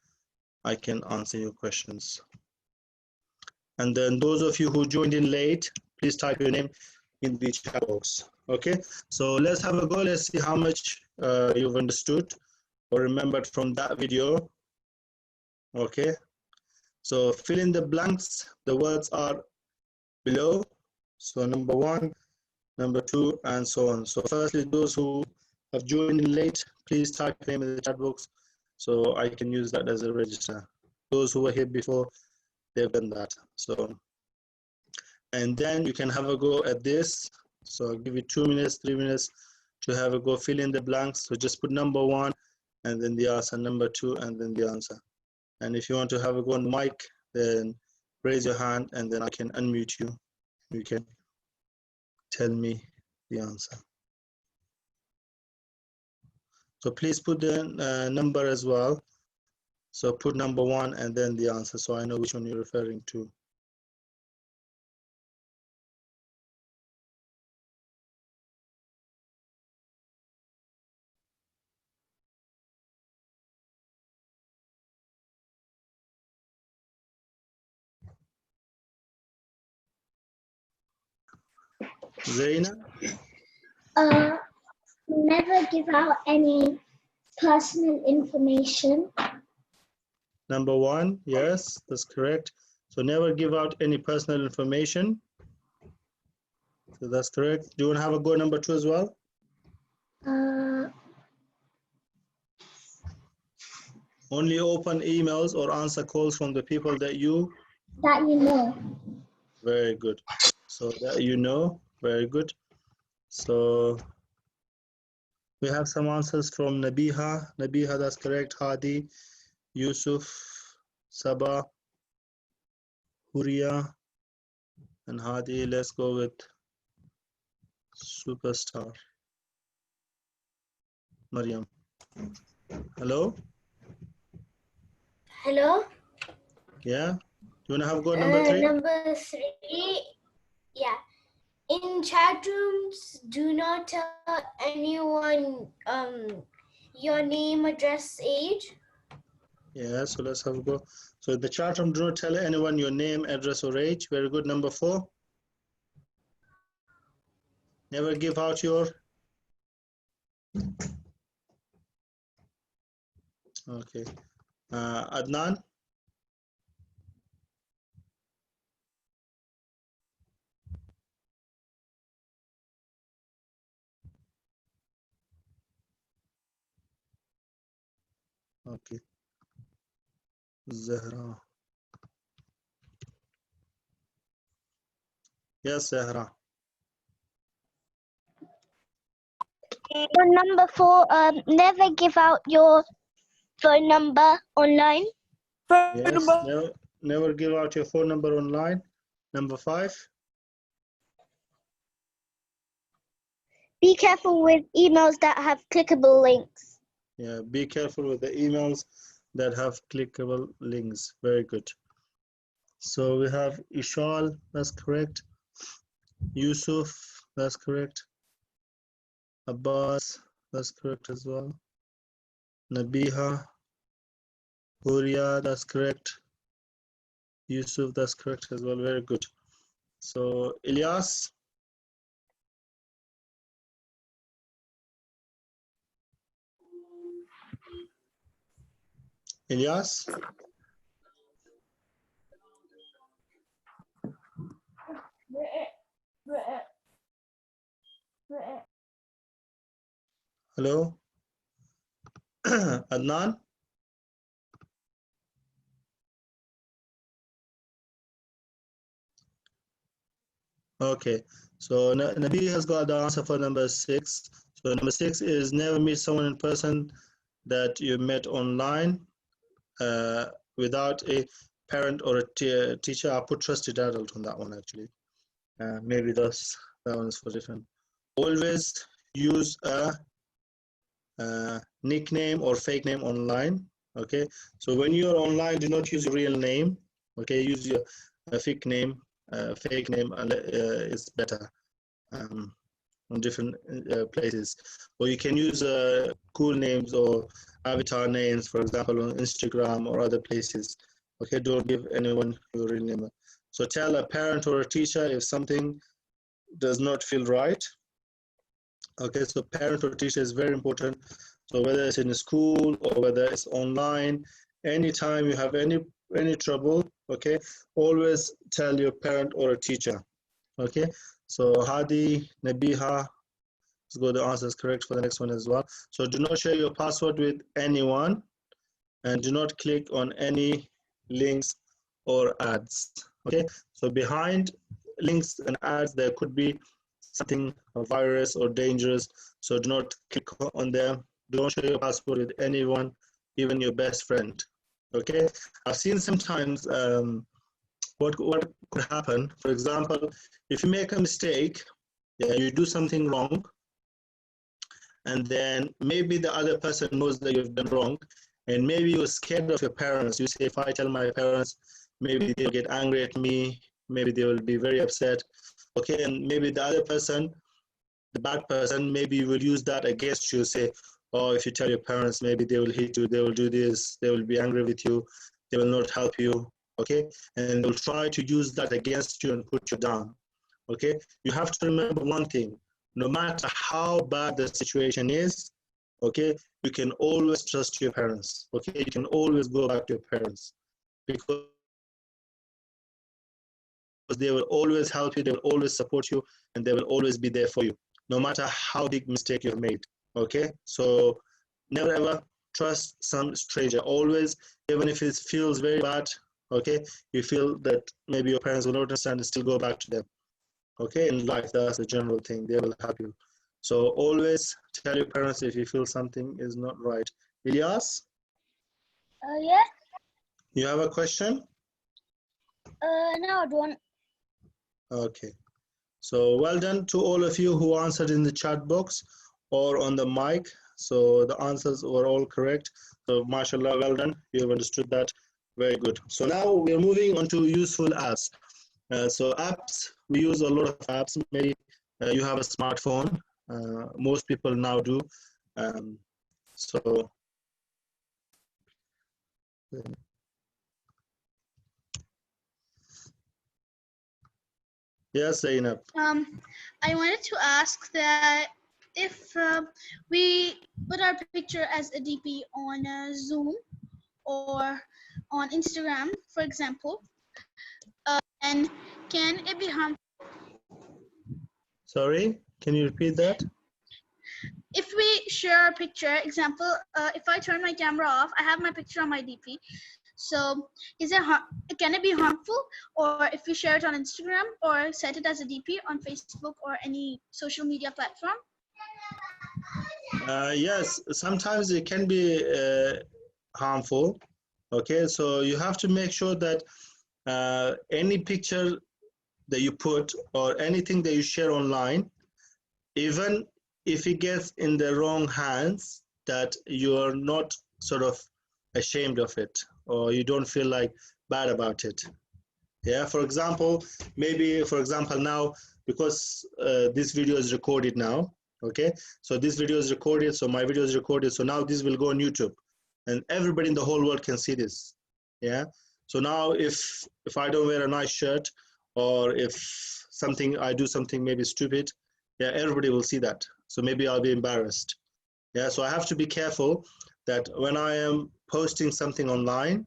I can answer your questions. And then those of you who joined in late, please type your name in the chat box. Okay, so let's have a go. Let's see how much you've understood or remembered from that video. Okay, so fill in the blanks. The words are below. So number 1, number 2, and so on. So firstly, those who have joined in late, please type your name in the chat box so I can use that as a register. Those who were here before, they've done that. So, and then you can have a go at this. So I'll give you 2 minutes, 3 minutes to have a go, fill in the blanks. So just put number 1 and then the answer, number 2 and then the answer. And if you want to have a go on the mic, then raise your hand and then I can unmute you. You can tell me the answer. So please put the number as well. So put number 1 and then the answer, so I know which one you're referring to. Zaina? Never give out any personal information. Number 1, yes, that's correct. So never give out any personal information. So that's correct. Do you want to have a go number 2 as well? Only open emails or answer calls from the people that you know. Very good. So that you know, very good. So we have some answers from Nabiha. Nabiha, that's correct. Hadi, Yusuf, Sabah, Huria, and Hadi. Let's go with Superstar. Mariam. Hello? Hello? Yeah? Do You want to have go number 3? Number 3, yeah. In chat rooms, do not tell anyone your name, address, age. Yeah, so let's have a go. So in the chat room, do not tell anyone your name, address, or age. Very good. Number 4. Never give out your... Okay. Adnan? Okay. Zahra. Yes, Zahra. On number 4, never give out your phone number online. Yes, never give out your phone number online. Number 5. Be careful with emails that have clickable links. Yeah, be careful with the emails that have clickable links. Very good. So we have Ishal, that's correct. Yusuf, that's correct. Abbas, that's correct as well. Nabiha, Huria, that's correct. Yusuf, that's correct as well. Very good. So Ilyas. Ilyas. Hello. Adnan. Okay, so Nabi has got the answer for number 6. So number 6 is never meet someone in person that you met online without a parent or a teacher. I put trusted adult on that one actually. Maybe that one is for different. Always use a nickname or fake name online. Okay, so when you're online, do not use your real name. Okay, use your fake name. Fake name is better on different places. Or you can use cool names or avatar names, for example, on Instagram or other places. Okay, don't give anyone your real name. So tell a parent or a teacher if something does not feel right. Okay, so parent or teacher is very important. So whether it's in a school or whether it's online, anytime you have any trouble, okay, always tell your parent or a teacher. Okay, so Hadi, Nabiha, let's go, the answer is correct for the next one as well. So do not share your password with anyone and do not click on any links or ads. Okay, so behind links and ads, there could be something, a virus or dangerous. So do not click on them. Don't share your password with anyone, even your best friend. Okay, I've seen sometimes what could happen. For example, if you make a mistake, yeah, you do something wrong, and then maybe the other person knows that you've done wrong, and maybe you're scared of your parents. You say, if I tell my parents, maybe they'll get angry at me, maybe they will be very upset. Okay, and maybe the other person, the bad person, maybe you will use that against you. Say, oh, if you tell your parents, maybe they will hate you, they will do this, they will be angry with you, they will not help you. Okay, and they'll try to use that against you and put you down. Okay, you have to remember one thing: no matter how bad the situation is, okay, you can always trust your parents. Okay, you can always go back to your parents because they will always help you, they will always support you, and they will always be there for you, no matter how big mistake you've made. Okay, so never ever trust some stranger. Always, even if it feels very bad, okay, you feel that maybe your parents will not understand, and still go back to them. Okay, in life, that's the general thing. They will help you. So always tell your parents if you feel something is not right. Ilyas? Yeah? You have a question? No, I don't. Okay. So well done to all of you who answered in the chat box or on the mic. So the answers were all correct. So mashallah, well done. You have understood that Very good. So now we're moving on to useful apps. So apps, we use a lot of apps. Maybe you have a smartphone. Most people now do. So yes, Zainab. I wanted to ask that if we put our picture as a DP on Zoom or on Instagram, for example, and can it be harmful? Sorry, can you repeat that? If we share a picture, example, if I turn my camera off, I have my picture on my DP. So can it be harmful? Or if we share it on Instagram or set it as a DP on Facebook or any social media platform? Yes, sometimes it can be harmful. Okay, so you have to make sure that any picture that you put or anything that you share online, even if it gets in the wrong hands, that you are not sort of ashamed of it or you don't feel like bad about it. Yeah, for example, maybe for example now, because this video is recorded now, okay, so this video is recorded, so my video is recorded, so now this will go on YouTube and everybody in the whole world can see this. Yeah, so now if I don't wear a nice shirt or if I do something maybe stupid, yeah, everybody will see that, so maybe I'll be embarrassed. Yeah, so I have to be careful that when I am posting something online,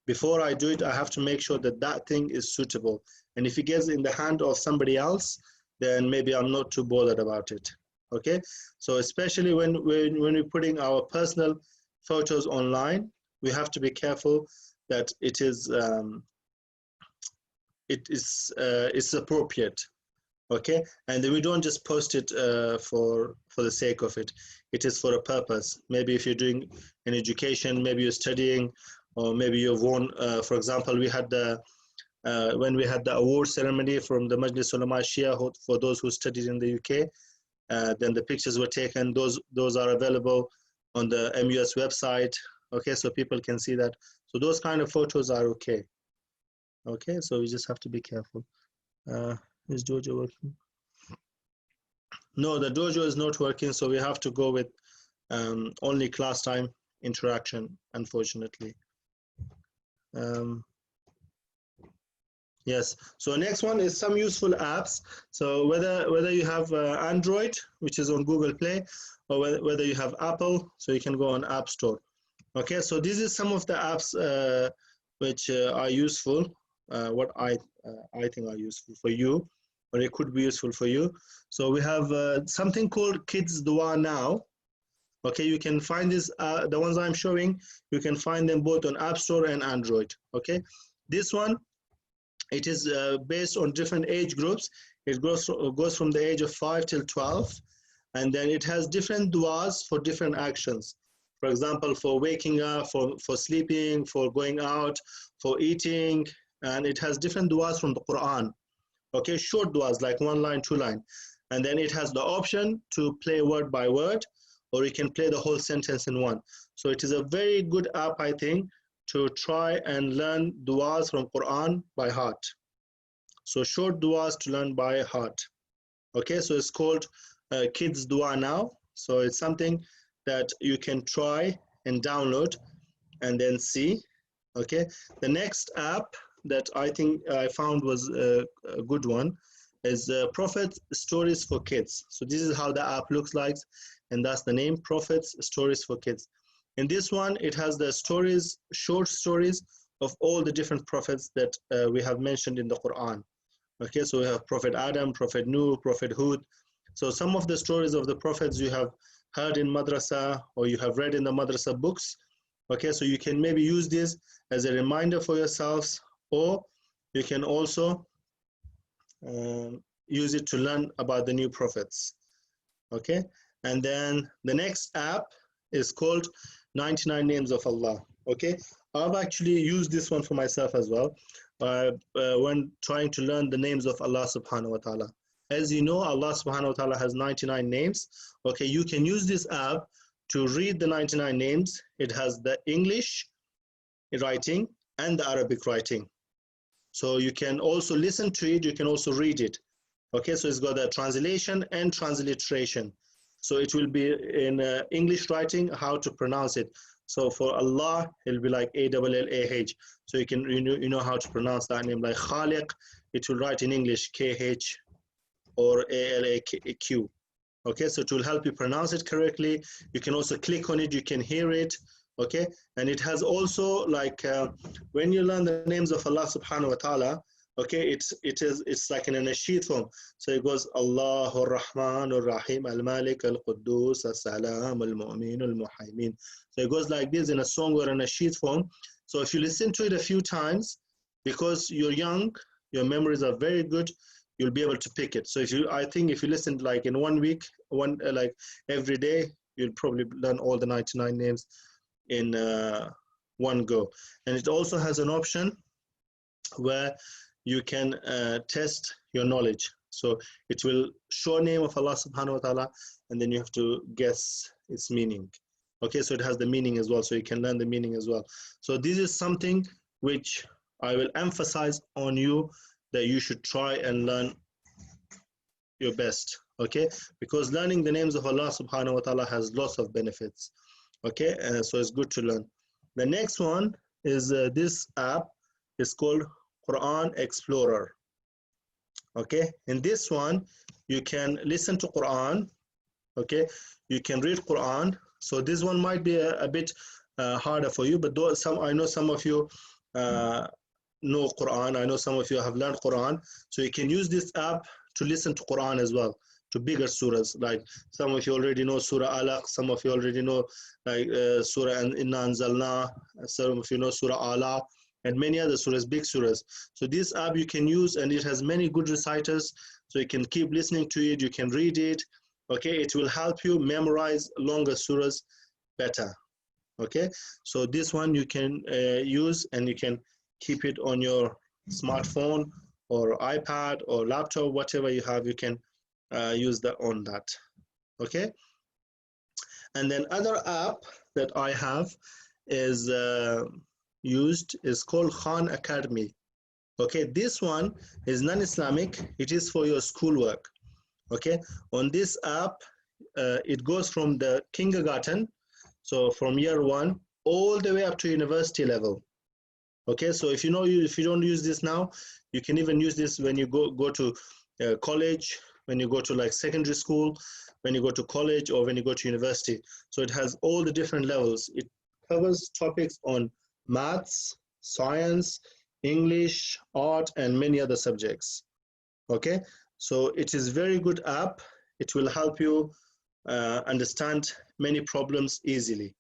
before I do it, I have to make sure that that thing is suitable. And if it gets in the hand of somebody else, then maybe I'm not too bothered about it. Okay, so especially when we're putting our personal photos online, we have to be careful that it's appropriate. Okay, and then we don't just post it for the sake of it. It is for a purpose. Maybe if you're doing an education, maybe you're studying, or maybe you've won. For example, we had when we had the award ceremony from the Majlis Ulama Shia for those who studied in the UK. Then the pictures were taken. Those are available on the MUS website. Okay, so people can see that. So those kind of photos are okay. Okay, so we just have to be careful. Is Dojo working? No, the Dojo is not working, so we have to go with only class time interaction, unfortunately. Yes, so next one is some useful apps. So whether you have Android, which is on Google Play, or whether you have Apple, so you can go on App Store. Okay, so this is some of the apps which are useful, what I think are useful for you, or it could be useful for you. So we have something called Kids Dua Now. Okay, you can find this, the ones I'm showing, you can find them both on App Store and Android. Okay, this one, it is based on different age groups. It goes from the age of 5 till 12, and then it has different duas for different actions. For example, for waking up, for sleeping, for going out, for eating, and it has different duas from the Quran. Okay, short duas like 1 line, 2 line, and then it has the option to play word by word, or you can play the whole sentence in one. So it is a very good app, I think, to try and learn duas from Quran by heart. So short duas to learn by heart. Okay, so it's called Kids Dua Now. So it's something that you can try and download and then see. Okay, the next app that I think I found was a good one is Prophet Stories for Kids. So this is how the app looks like, and that's the name, Prophet's Stories for Kids. In this one, it has the stories, short stories of all the different prophets that we have mentioned in the Quran. Okay, so we have Prophet Adam, Prophet Nuh, Prophet Hud. So some of the stories of the prophets you have heard in madrasa or you have read in the madrasa books. Okay, so you can maybe use this as a reminder for yourselves, or you can also use it to learn about the new prophets. Okay, and then the next app is called 99 Names of Allah. Okay, I've actually used this one for myself as well when trying to learn the names of Allah subhanahu wa ta'ala. As you know, Allah subhanahu wa ta'ala has 99 names. Okay, you can use this app to read the 99 names. It has the English writing and the Arabic writing. So you can also listen to it, you can also read it. Okay, so it's got a translation and transliteration. So it will be in English writing, how to pronounce it. So for Allah, it'll be like A-L-L-A-H. So you know how to pronounce that name. Like Khaliq, it will write in English K-H or A-L-A-Q. Okay, so it will help you pronounce it correctly. You can also click on it, you can hear it. Okay, and it has also like when you learn the names of Allah subhanahu wa ta'ala, okay, it's like in a nasheed form. So it goes Allahu Rahman Rahim Al Malik Al Quddus Al Salam Al Mu'min Al Muhaymin. So it goes like this in a song or a nasheed form. So if you listen to it a few times, because you're young, your memories are very good, you'll be able to pick it. So I think if you listen like in 1 week, like every day, you'll probably learn all the 99 names in one go. And it also has an option where you can test your knowledge. So it will show name of Allah subhanahu wa ta'ala, and then you have to guess its meaning. Okay, so it has the meaning as well, so you can learn the meaning as well. So this is something which I will emphasize on you, that you should try and learn your best, okay? Because learning the names of Allah subhanahu wa ta'ala has lots of benefits, okay? So it's good to learn. The next one is this app is called Quran Explorer, okay? In this one, you can listen to Quran, okay? You can read Quran. So this one might be a bit harder for you, but I know some of you know Quran. I know some of you have learned Quran. So you can use this app to listen to Quran as well, to bigger surahs. Like some of you already know Surah Alaq, some of you already know like Surah Inna Anzalna, some of you know Surah Ala, and many other surahs, big surahs. So this app you can use, and it has many good reciters. So you can keep listening to it, you can read it. Okay, it will help you memorize longer surahs better. Okay, so this one you can use, and you can keep it on your smartphone or iPad or laptop, whatever you have, you can use that on that. Okay, and then other app that I have is is called Khan Academy. Okay, this one is non-Islamic. It is for your schoolwork. Okay, on this app, it goes from the kindergarten, so from year 1 all the way up to university level. Okay, so if you don't use this now, you can even use this when you go to college, when you go to like secondary school, when you go to college, or when you go to university. So it has all the different levels. It covers topics on maths, science, English, art, and many other subjects. Okay, so it is very good app. It will help you understand many problems easily.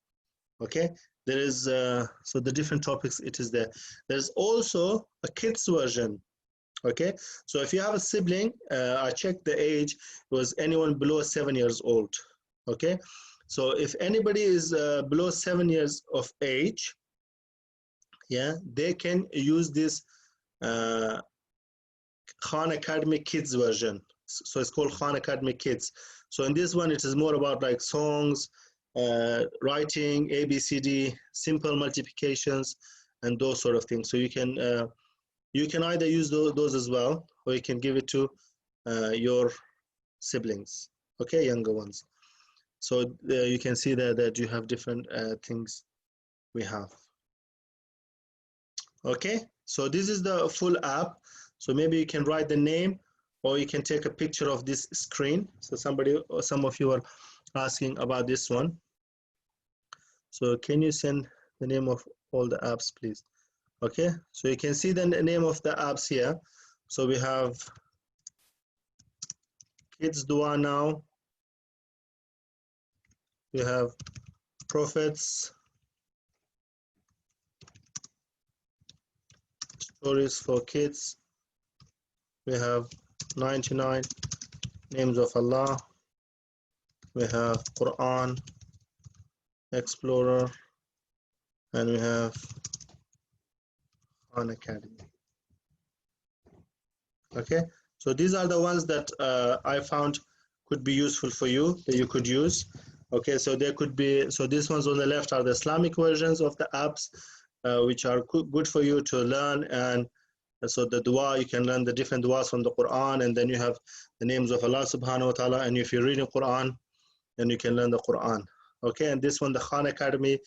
Okay, there is so the different topics, it is there. There's also a kids version. Okay, so if you have a sibling, I checked the age, it was anyone below 7 years old. Okay, so if anybody is below 7 years of age, yeah, they can use this Khan Academy Kids version. So it's called Khan Academy Kids. So in this one, it is more about like songs, writing, ABCD, simple multiplications, and those sort of things. So you can either use those as well, or you can give it to your siblings, okay, younger ones. So you can see there that you have different things we have. Okay, so this is the full app. So maybe you can write the name, or you can take a picture of this screen. So somebody or some of you are asking about this one. So can you send the name of all the apps, please? Okay, so you can see the name of the apps here. So we have Kids Dua Now. We have Prophets, Stories for Kids. We have 99 Names of Allah. We have Quran Explorer, and we have Khan Academy. Okay, so these are the ones that I found could be useful for you, that you could use. Okay, so there could be, so these ones on the left are the Islamic versions of the apps. which are good for you to learn. And so the dua, you can learn the different duas from the Quran, and then you have the names of Allah subhanahu wa ta'ala. And if you're reading Quran, then you can learn the Quran. Okay, and this one, the Khan Academy,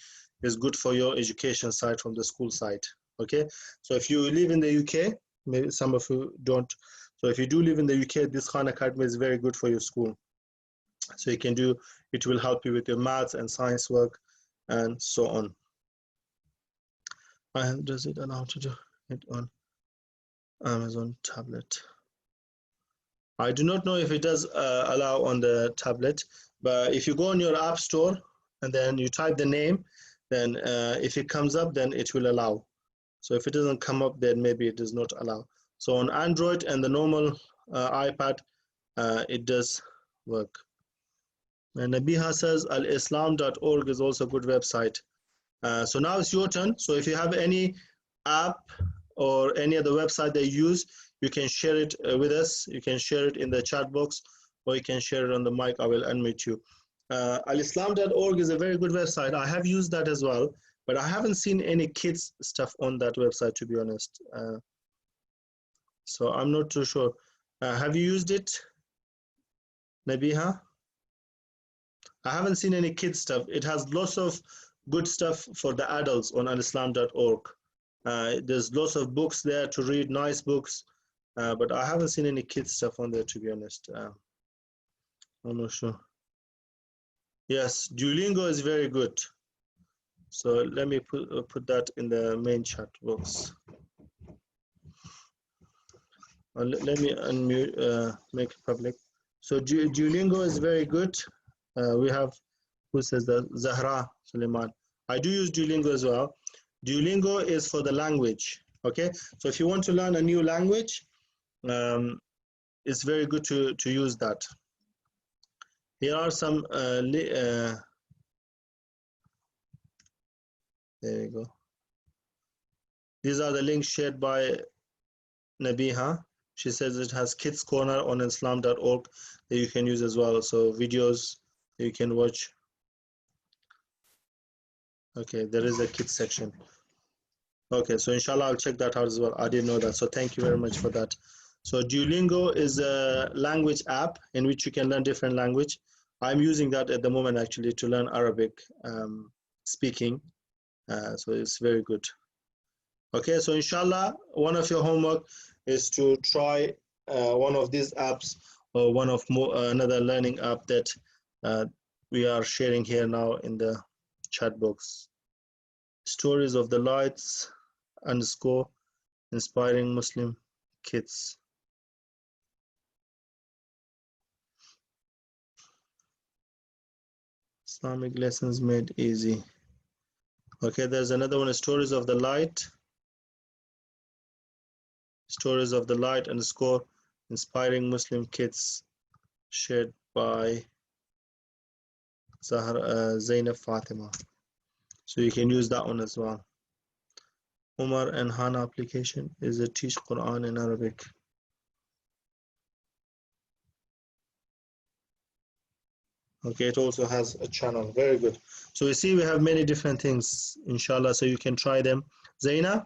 is good for your education side from the school side. Okay, so if you live in the UK, maybe some of you don't. So if you do live in the UK, this Khan Academy is very good for your school. So you can do, it will help you with your maths and science work and so on. And does it allow to do it on Amazon tablet? I do not know if it does allow on the tablet, but if you go on your app store and then you type the name, then if it comes up, then it will allow. So if it doesn't come up, then maybe it does not allow. So on Android and the normal iPad, it does work. And Nabiha says alislam.org is also a good website. So now it's your turn. So if you have any app or any other website that you use, you can share it with us. You can share it in the chat box, or you can share it on the mic. I will unmute you. Alislam.org is a very good website. I have used that as well, but I haven't seen any kids stuff on that website, to be honest. So I'm not too sure. Have you used it, Nabiha? I haven't seen any kids stuff. It has lots of good stuff for the adults on alislam.org. There's lots of books there to read, nice books, but I haven't seen any kids stuff on there, to be honest. I'm not sure. Yes, Duolingo is very good. So let me put that in the main chat box. Let me unmute, make it public. So Duolingo is very good. We have, who says that? Zahra Suleiman. I do use Duolingo as well. Duolingo is for the language. Okay, so if you want to learn a new language, it's very good to use that. Here are some, there we go. These are the links shared by Nabiha. She says it has Kids Corner on islam.org that you can use as well. So videos you can watch. Okay, there is a kids section. Okay, so inshallah I'll check that out as well. I didn't know that, so thank you very much for that. So Duolingo is a language app in which you can learn different language. I'm using that at the moment actually to learn Arabic speaking. So it's very good. Okay, so inshallah, one of your homework is to try one of these apps or one of another learning app that we are sharing here now in the chat box. Stories of the Lights _ inspiring Muslim kids. Islamic lessons made easy. Okay, there's another one, Stories of the Light. Stories of the Light _ inspiring Muslim kids, shared by Zainab Fatima. So you can use that one as well. Umar and Hana application is a teach Quran in Arabic. Okay, it also has a channel. Very good. So you see, we have many different things, inshallah, so you can try them. Zaina?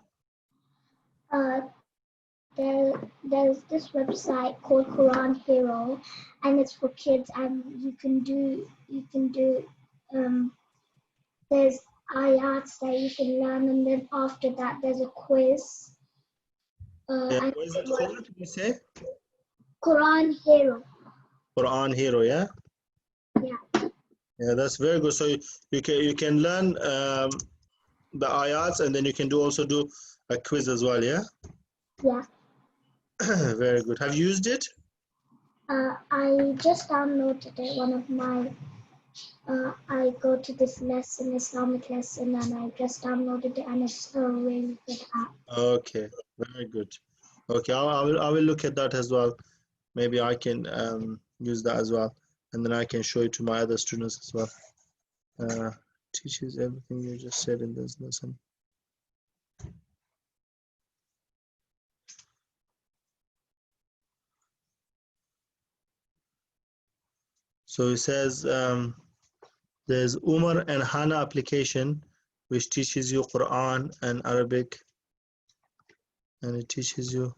There's this website called Quran Hero, and it's for kids, and you can do there's ayats that you can learn, and then after that there's a quiz. Yeah, what is it called, did you say? Quran Hero. Quran Hero, yeah? Yeah. Yeah, that's very good. So you can learn the ayats, and then you can also do a quiz as well, yeah? Yeah. Very good. Have you used it? I just downloaded it. One of my I go to this lesson, Islamic lesson, and I just downloaded it, and it's a really good app. Okay, very good. Okay, I will look at that as well. Maybe I can use that as well, and then I can show it to my other students as well. Teaches everything you just said in this lesson. So it says there's Umar and Hana application, which teaches you Quran and Arabic, and it teaches you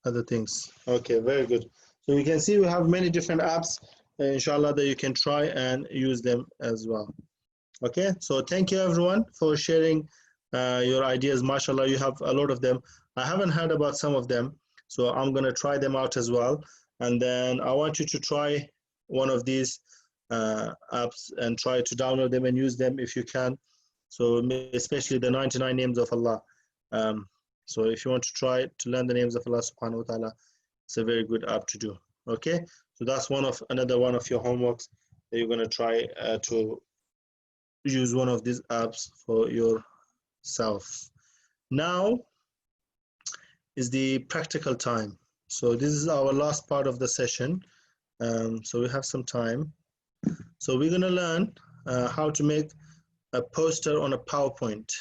other things. Okay, very good. So you can see we have many different apps, inshallah, that you can try and use them as well. Okay, so thank you everyone for sharing your ideas. MashaAllah, you have a lot of them. I haven't heard about some of them, so I'm going to try them out as well. And then I want you to try one of these apps and try to download them and use them if you can. So especially the 99 names of Allah. So if you want to try to learn the names of Allah subhanahu wa ta'ala, it's a very good app to do. Okay, so that's another one of your homeworks that you're going to try to use one of these apps for yourself. Now is the practical time. So this is our last part of the session. So we have some time. So we're going to learn how to make a poster on a PowerPoint.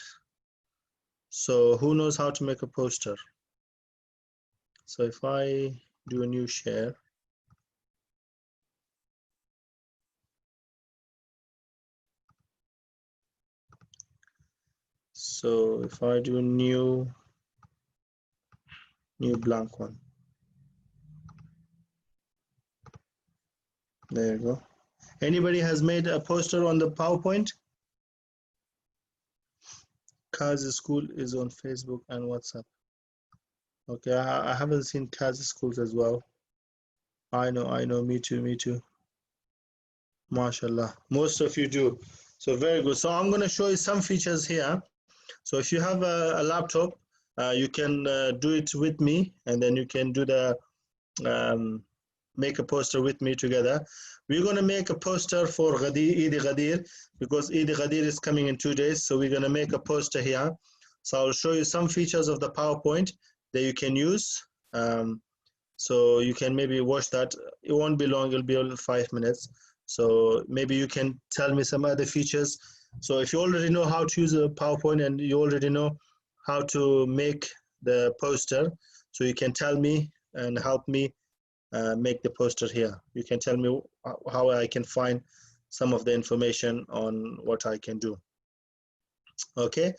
So who knows how to make a poster? So if I do a new share. So if I do a new blank one. There you go. Anybody has made a poster on the PowerPoint? Kaz School is on Facebook and WhatsApp. Okay, I haven't seen Kaz Schools as well. I know, me too. MashaAllah, most of you do. So very good. So I'm going to show you some features here. So if you have a laptop, you can do it with me, and then you can do the make a poster with me together. We're going to make a poster for Eid Ghadir, because Eid Ghadir is coming in 2 days. So we're going to make a poster here. So I'll show you some features of the PowerPoint that you can use. So you can maybe watch that. It won't be long, it'll be only 5 minutes. So maybe you can tell me some other features. So if you already know how to use a PowerPoint and you already know how to make the poster, so you can tell me and help me make the poster here. You can tell me how I can find some of the information on what I can do. Okay,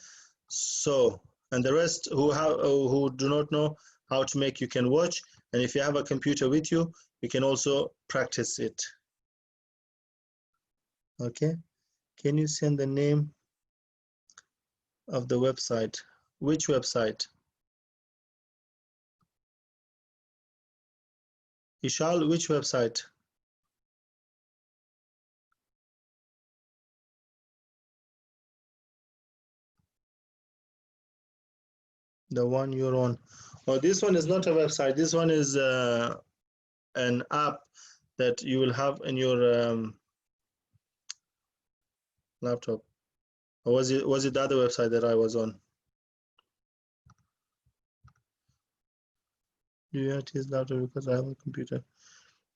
so, and the rest who do not know how to make, you can watch, and if you have a computer with you, you can also practice it. Okay, can you send the name of the website? Which website? Ishal, which website? The one you're on. Oh, this one is not a website. This one is an app that you will have in your laptop. Or was it the other website that I was on? Do you have to use laptop because I have a computer?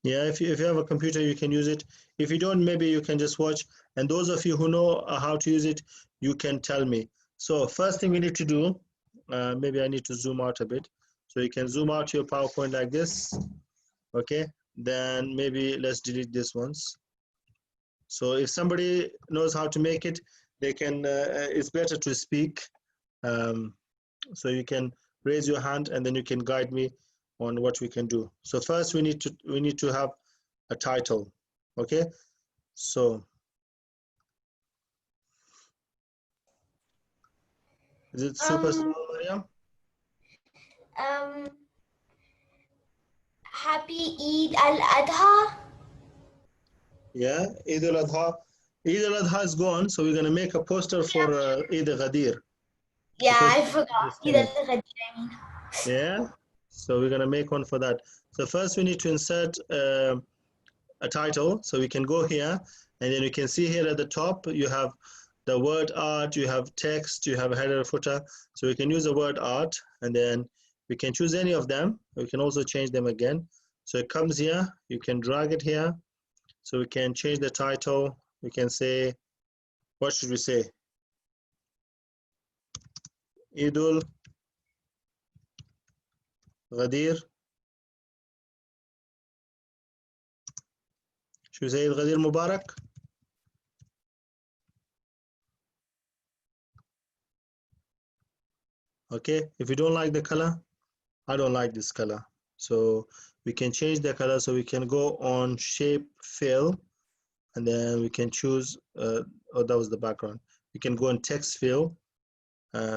Yeah, if you have a computer, you can use it. If you don't, maybe you can just watch. And those of you who know how to use it, you can tell me. So first thing we need to do, maybe I need to zoom out a bit. So you can zoom out your PowerPoint like this. Okay, then maybe let's delete this ones. So if somebody knows how to make it, they can, it's better to speak. So you can raise your hand and then you can guide me on what we can do. So first we need to have a title. Okay, so is it super small, Mariam? Happy Eid al-Adha. Yeah, Eid al-Adha. Eid al-Adha is gone, so we're going to make a poster for Eid al-Ghadir. Yeah, I forgot. Eid al-Ghadir, I mean. Yeah, so we're going to make one for that. So first we need to insert a title. So we can go here, and then you can see here at the top, you have the word art, you have text, you have a header, footer. So we can use the word art, and then we can choose any of them. We can also change them again. So it comes here, you can drag it here. So we can change the title. We can say, what should we say? Eidul Ghadir. Should we say Eid Ghadir Mubarak? Okay, if you don't like the color, I don't like this color, so we can change the color. So we can go on shape fill, and then we can choose oh, that was the background. We can go on text fill,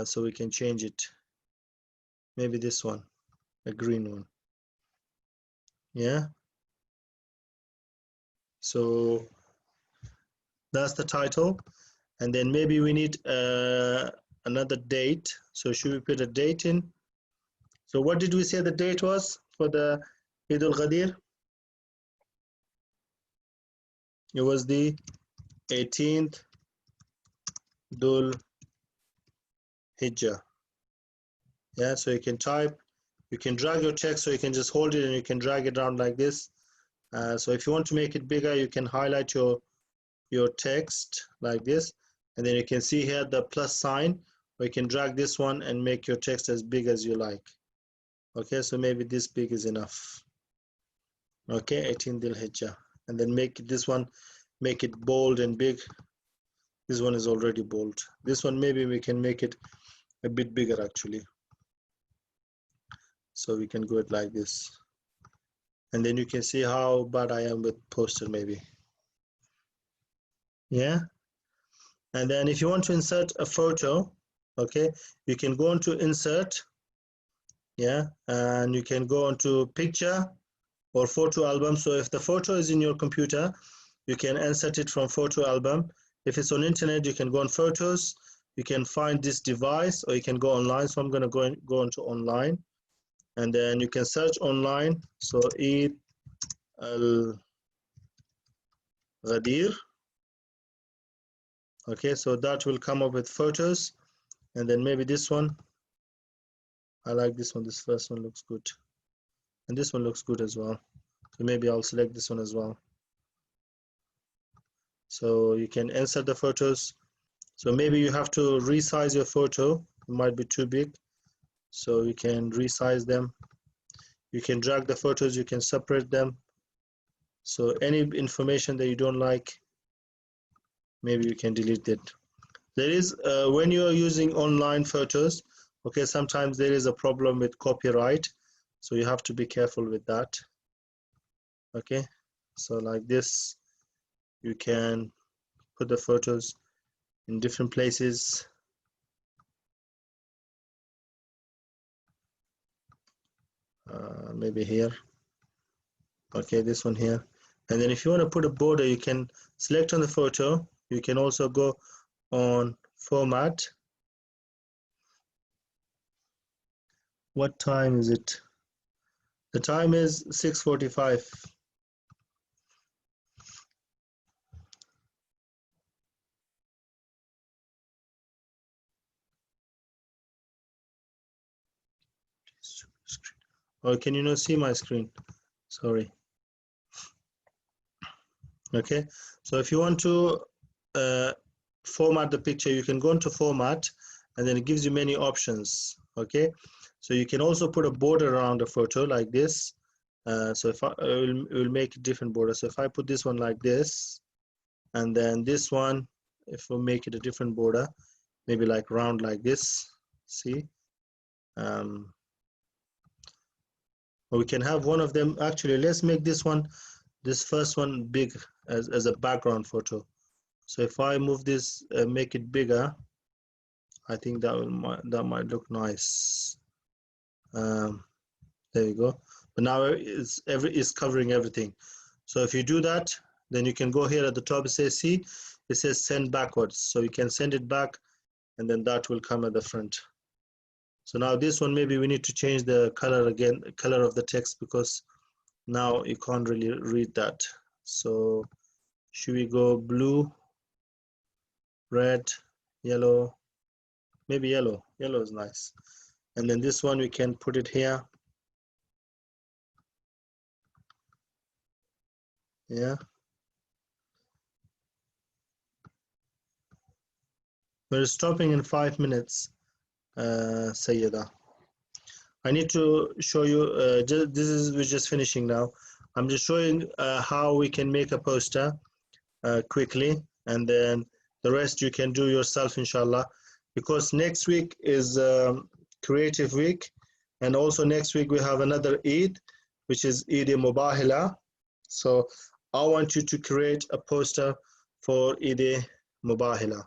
so we can change it, maybe this one, a green one. Yeah, so that's the title. And then maybe we need another date. So should we put a date in? So what did we say the date was for the Eid al-Ghadir? It was the 18th Dhul Hijjah. Yeah, so you can type, you can drag your text, so you can just hold it and you can drag it around like this. So if you want to make it bigger, you can highlight your text like this, and then you can see here the plus sign, or you can drag this one and make your text as big as you like. Okay, so maybe this big is enough. Okay, 18 Dhul Hijjah, and then make this one, make it bold and big. This one is already bold. This one maybe we can make it a bit bigger actually. So we can go it like this, and then you can see how bad I am with poster maybe. Yeah, and then if you want to insert a photo, okay, you can go into insert, yeah, and you can go into picture or photo album. So if the photo is in your computer, you can insert it from photo album. If it's on internet, you can go on photos, you can find this device, or you can go online. So I'm going to go into online, and then you can search online. So Eid al-Ghadir. Okay, so that will come up with photos, and then maybe this one. I like this one. This first one looks good, and this one looks good as well. So maybe I'll select this one as well. So you can insert the photos. So maybe you have to resize your photo. It might be too big, so you can resize them. You can drag the photos. You can separate them. So any information that you don't like, maybe you can delete it. There is, when you are using online photos, okay, sometimes there is a problem with copyright, so you have to be careful with that. Okay, so like this, you can put the photos in different places. Maybe here. Okay, this one here. And then if you want to put a border, you can select on the photo. You can also go on format. What time is it? The time is 6:45. Or can you not see my screen? Sorry. Okay, so if you want to format the picture, you can go into format, and then it gives you many options. Okay, so you can also put a border around the photo like this. So if I will make a different border. So if I put this one like this, and then this one, if we make it a different border, maybe like round like this, see? Or we can have one of them. Actually, let's make this one, this first one big as a background photo. So if I move this, make it bigger, I think that might look nice. There you go. But now it's covering everything. So if you do that, then you can go here at the top. It says see, it says send backwards. So you can send it back, and then that will come at the front. So now this one, maybe we need to change the color again, color of the text, because now you can't really read that. So should we go blue, red, yellow? Maybe yellow. Yellow is nice. And then this one, we can put it here. Yeah. We're stopping in 5 minutes, Sayyida. I need to show you, we're just finishing now. I'm just showing how we can make a poster quickly, and then the rest you can do yourself, inshallah, because next week is creative week, and also next week we have another Eid, which is Eid Mubahila. So I want you to create a poster for Eid Mubahila.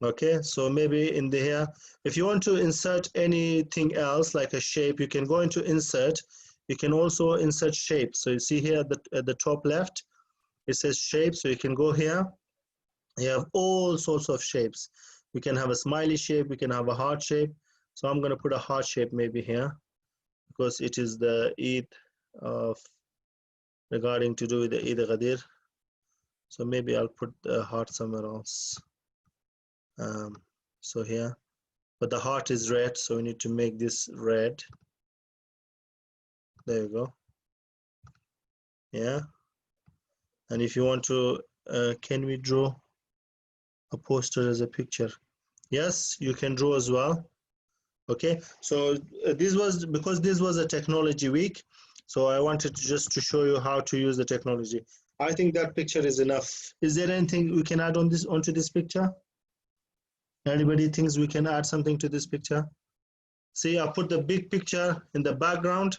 Okay, so maybe in the here, if you want to insert anything else like a shape, you can go into insert. You can also insert shapes. So you see here at the top left, it says shape. So you can go here. You have all sorts of shapes. We can have a smiley shape. We can have a heart shape. So I'm going to put a heart shape maybe here, because it is the Eid of regarding to do with the Eid Ghadir. So maybe I'll put the heart somewhere else. So here, but the heart is red, so we need to make this red. There you go. Yeah. And if you want to, can we draw a poster as a picture? Yes, you can draw as well. Okay, so this was because this was a technology week, so I wanted just to show you how to use the technology. I think that picture is enough. Is there anything we can add on this onto this picture? Anybody thinks we can add something to this picture? See, I put the big picture in the background,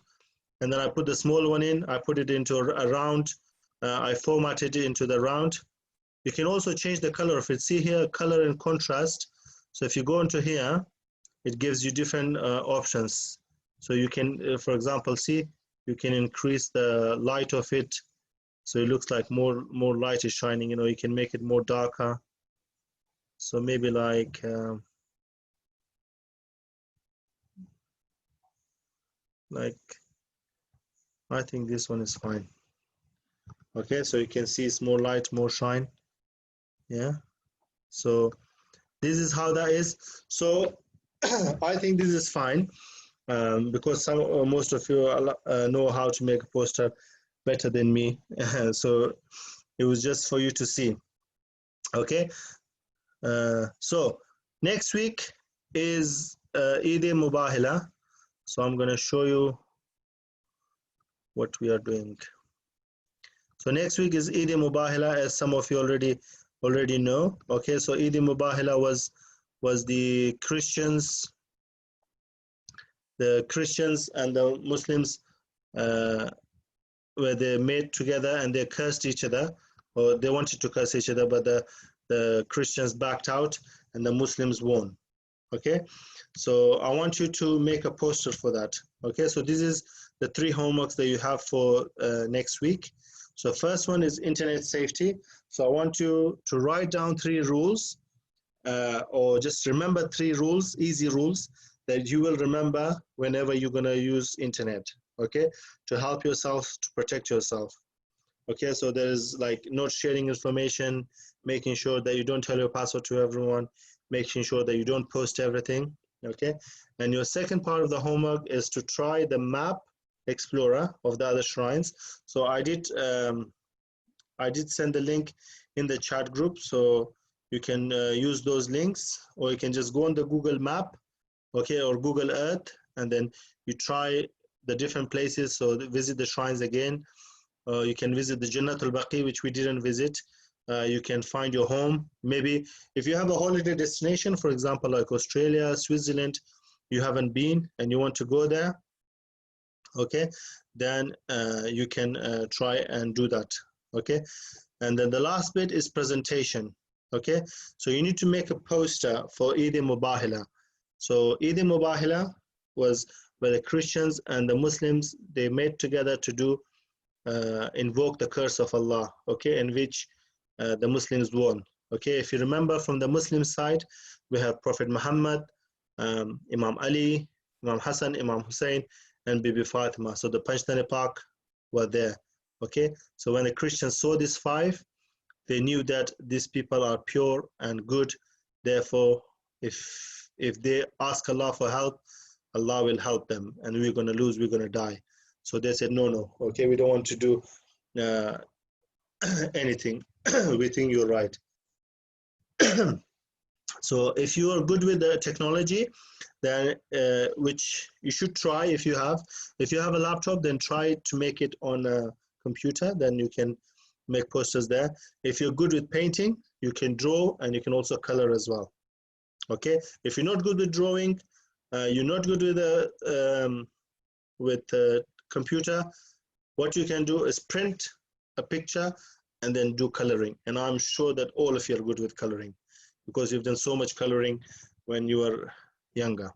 and then I put the small one in. I put it into a round. I formatted it into the round. You can also change the color of it. See here, color and contrast. So if you go into here, it gives you different options. So you can, for example, see, you can increase the light of it. So it looks like more light is shining. You know, you can make it more darker. So maybe like, I think this one is fine. Okay, so you can see it's more light, more shine. Yeah. So this is how that is. So I think this is fine, because most of you know how to make a poster better than me. So it was just for you to see. Okay. So next week is Eid Mubahila. So I'm going to show you what we are doing. So next week is Eid Mubahila, as some of you already know. Okay, so Eid Mubahila was the Christians and the Muslims where they met together and they cursed each other, or they wanted to curse each other, but the Christians backed out and the Muslims won. Okay, so I want you to make a poster for that. Okay, so this is the 3 homeworks that you have for next week. So first one is internet safety. So I want you to write down 3 rules, or just remember 3 rules, easy rules that you will remember whenever you're going to use internet, okay, to help yourself, to protect yourself. Okay, so there's like not sharing information, making sure that you don't tell your password to everyone, making sure that you don't post everything, okay? And your second part of the homework is to try the map explorer of the other shrines. So I did send the link in the chat group, so you can use those links, or you can just go on the Google map, okay, or Google Earth, and then you try the different places. So visit the shrines again. You can visit the Jannatul Baqi, which we didn't visit. You can find your home. Maybe if you have a holiday destination, for example, like Australia, Switzerland, you haven't been and you want to go there, okay, then you can try and do that, okay? And then the last bit is presentation, okay? So you need to make a poster for Eid Mubahila. So Eid Mubahila was where the Christians and the Muslims, they met together to do invoke the curse of Allah, okay, in which the Muslims won. Okay, if you remember from the Muslim side, we have Prophet Muhammad, Imam Ali, Imam Hassan, Imam Hussein, and Bibi Fatima. So the Panjtani Pak were there. Okay, so when the Christians saw these 5, they knew that these people are pure and good. Therefore, if they ask Allah for help, Allah will help them, and we're going to lose, we're going to die. So they said, no, okay, we don't want to do anything. We think you're right. So if you are good with the technology, then which you should try if you have a laptop, then try to make it on a computer, then you can make posters there. If you're good with painting, you can draw and you can also color as well. Okay, if you're not good with drawing, You're not good with the computer. What you can do is print a picture and then do coloring. And I'm sure that all of you are good with coloring because you've done so much coloring when you were younger.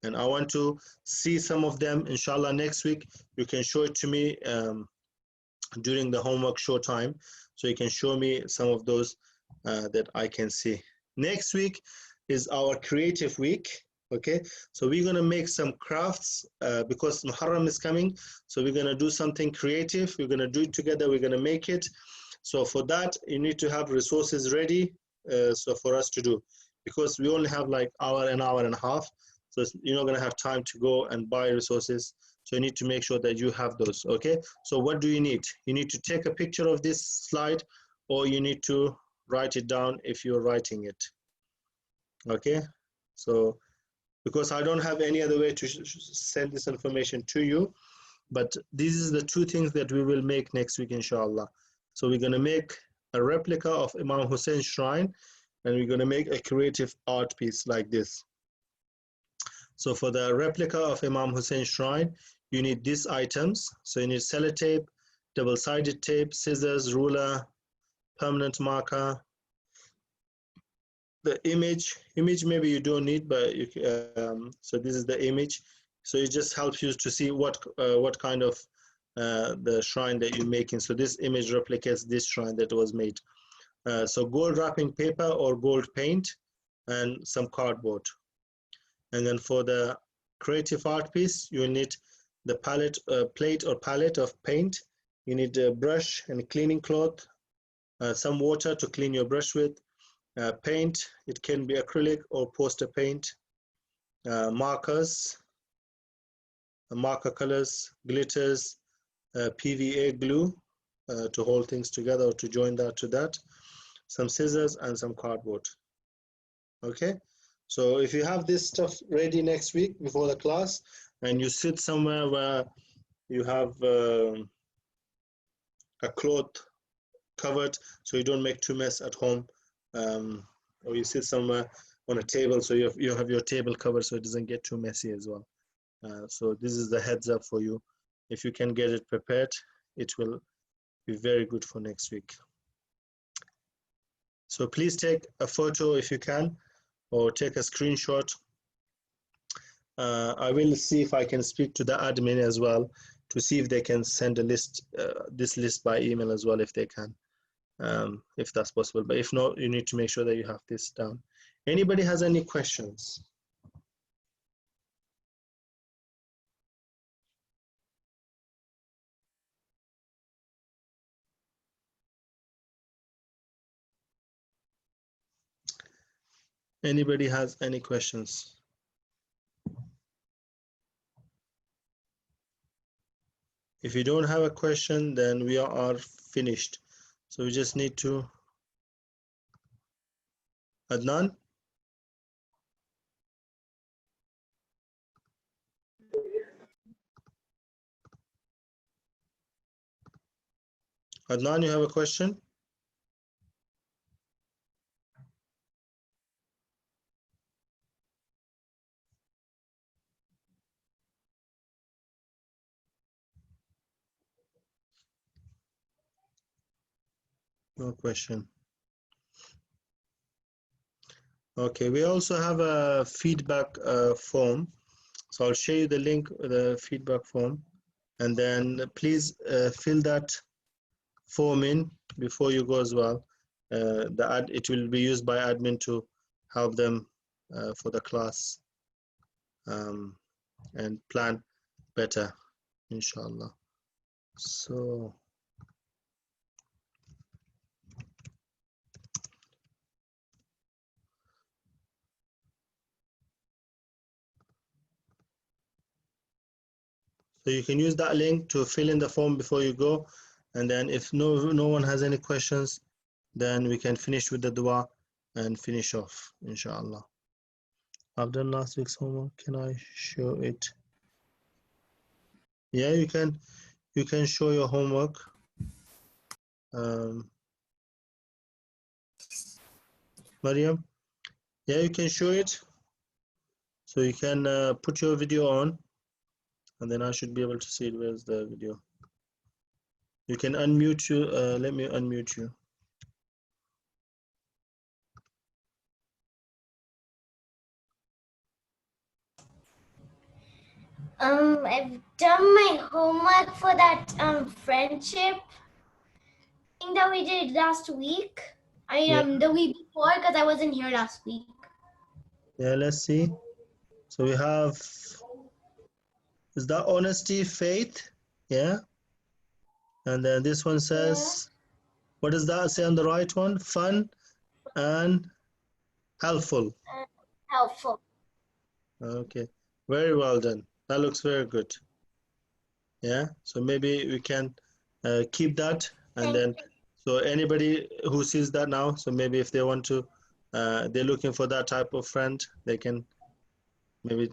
And I want to see some of them, inshallah, next week. You can show it to me during the homework show time. So you can show me some of those that I can see. Next week is our creative week. Okay, so we're gonna make some crafts because Muharram is coming. So we're gonna do something creative. We're gonna do it together. We're gonna make it. So for that, you need to have resources ready. So for us to do, because we only have like an hour and a half. So you're not gonna have time to go and buy resources. So you need to make sure that you have those. Okay. So what do you need? You need to take a picture of this slide, or you need to write it down if you're writing it. Okay. So because I don't have any other way to send this information to you, but these are the two things that we will make next week, inshallah. So we're going to make a replica of Imam Hussein's shrine, and we're going to make a creative art piece like this. So for the replica of Imam Hussein's shrine, you need these items. So you need sellotape, double-sided tape, scissors, ruler, permanent marker. The image maybe you don't need, but you, so this is the image. So it just helps you to see what kind of the shrine that you're making. So this image replicates this shrine that was made. So gold wrapping paper or gold paint and some cardboard. And then for the creative art piece, you need the plate or palette of paint. You need a brush and cleaning cloth, some water to clean your brush with. Paint, it can be acrylic or poster paint, markers, marker colors, glitters, PVA glue to hold things together or to join that to that, some scissors and some cardboard. Okay, so if you have this stuff ready next week before the class and you sit somewhere where you have a cloth covered so you don't make too mess at home, or you sit somewhere on a table so you have your table covered so it doesn't get too messy as well. So this is the heads up for you. If you can get it prepared, it will be very good for next week. So please take a photo if you can, or take a screenshot. I will see if I can speak to the admin as well to see if they can send a list, this list by email as well if they can. If that's possible, but if not, you need to make sure that you have this down. Anybody has any questions? Anybody has any questions? If you don't have a question, then we are finished. So we just need to, Adnan? Adnan, you have a question? No question. Okay, we also have a feedback form. So I'll show you the link, the feedback form, and then please fill that form in before you go as well. It will be used by admin to help them for the class and plan better, inshallah. So you can use that link to fill in the form before you go, and then if no one has any questions, then we can finish with the dua and finish off, inshallah. I've done last week's homework. Can I show it? Yeah, you can show your homework. Mariam, yeah, you can show it. So you can put your video on, and then I should be able to see it. Where's the video? You can unmute you. Let me unmute you. I've done my homework for that friendship thing that we did last week. The week before, because I wasn't here last week. Yeah, let's see. So we have, is that honesty, faith? Yeah. And then this one says, what does that say on the right one? Fun and helpful. Helpful. Okay, very well done. That looks very good. Yeah, so maybe we can keep that, and then so anybody who sees that now, so maybe if they want to, they're looking for that type of friend, they can maybe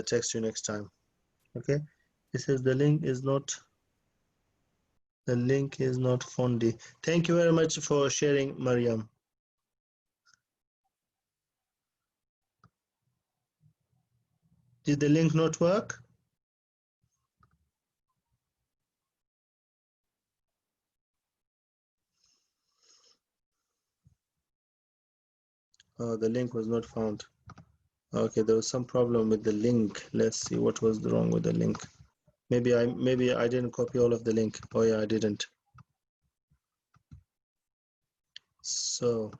text you next time. Okay, it says the link is not Fondi. Thank you very much for sharing, Mariam. Did the link not work? Oh, the link was not found. Okay, there was some problem with the link. Let's see what was wrong with the link. Maybe I didn't copy all of the link. Oh yeah, I didn't. So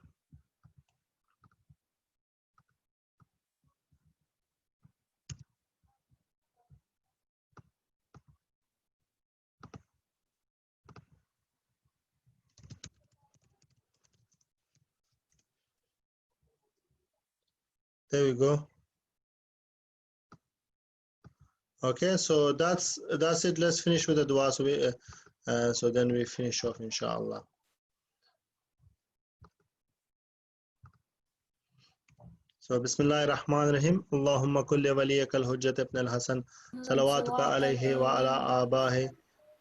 there we go. Okay, so that's it. Let's finish with the dua. So then we finish off, inshallah. So Bismillahir Rahmanir Rahim. Allahumma kulli waliyaka al-hujjat ibn al-Hasan salawatuka alayhi wa ala abahi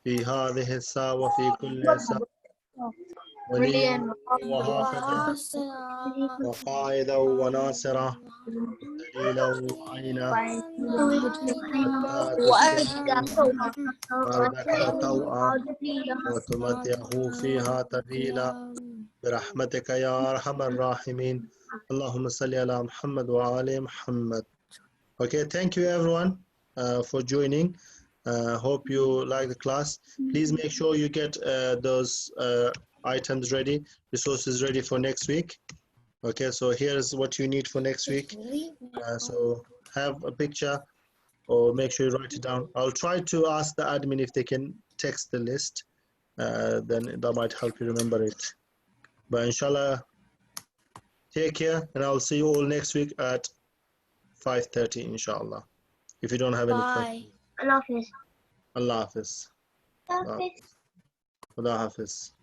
fi hadhihi as-sa'a wa fi kulli sa'a وليا وحافظا وقائدا وناصرا دليلا وعينا حتى تسكنه أرضك طوعا وتمتعه فيها طويلا برحمتك يا أرحم الراحمين اللهم صل على محمد وعلى محمد. Okay, thank you everyone for joining. Hope you like the class. Please make sure you get those items ready, resources ready for next week. Okay, so here's what you need for next week. So have a picture or make sure you write it down. I'll try to ask the admin if they can text the list. Then that might help you remember it. But inshallah, take care, and I'll see you all next week at 5:30 inshallah. If you don't have any questions. Allah Hafiz. Allah Hafiz. Allah Hafiz. Allah Hafiz.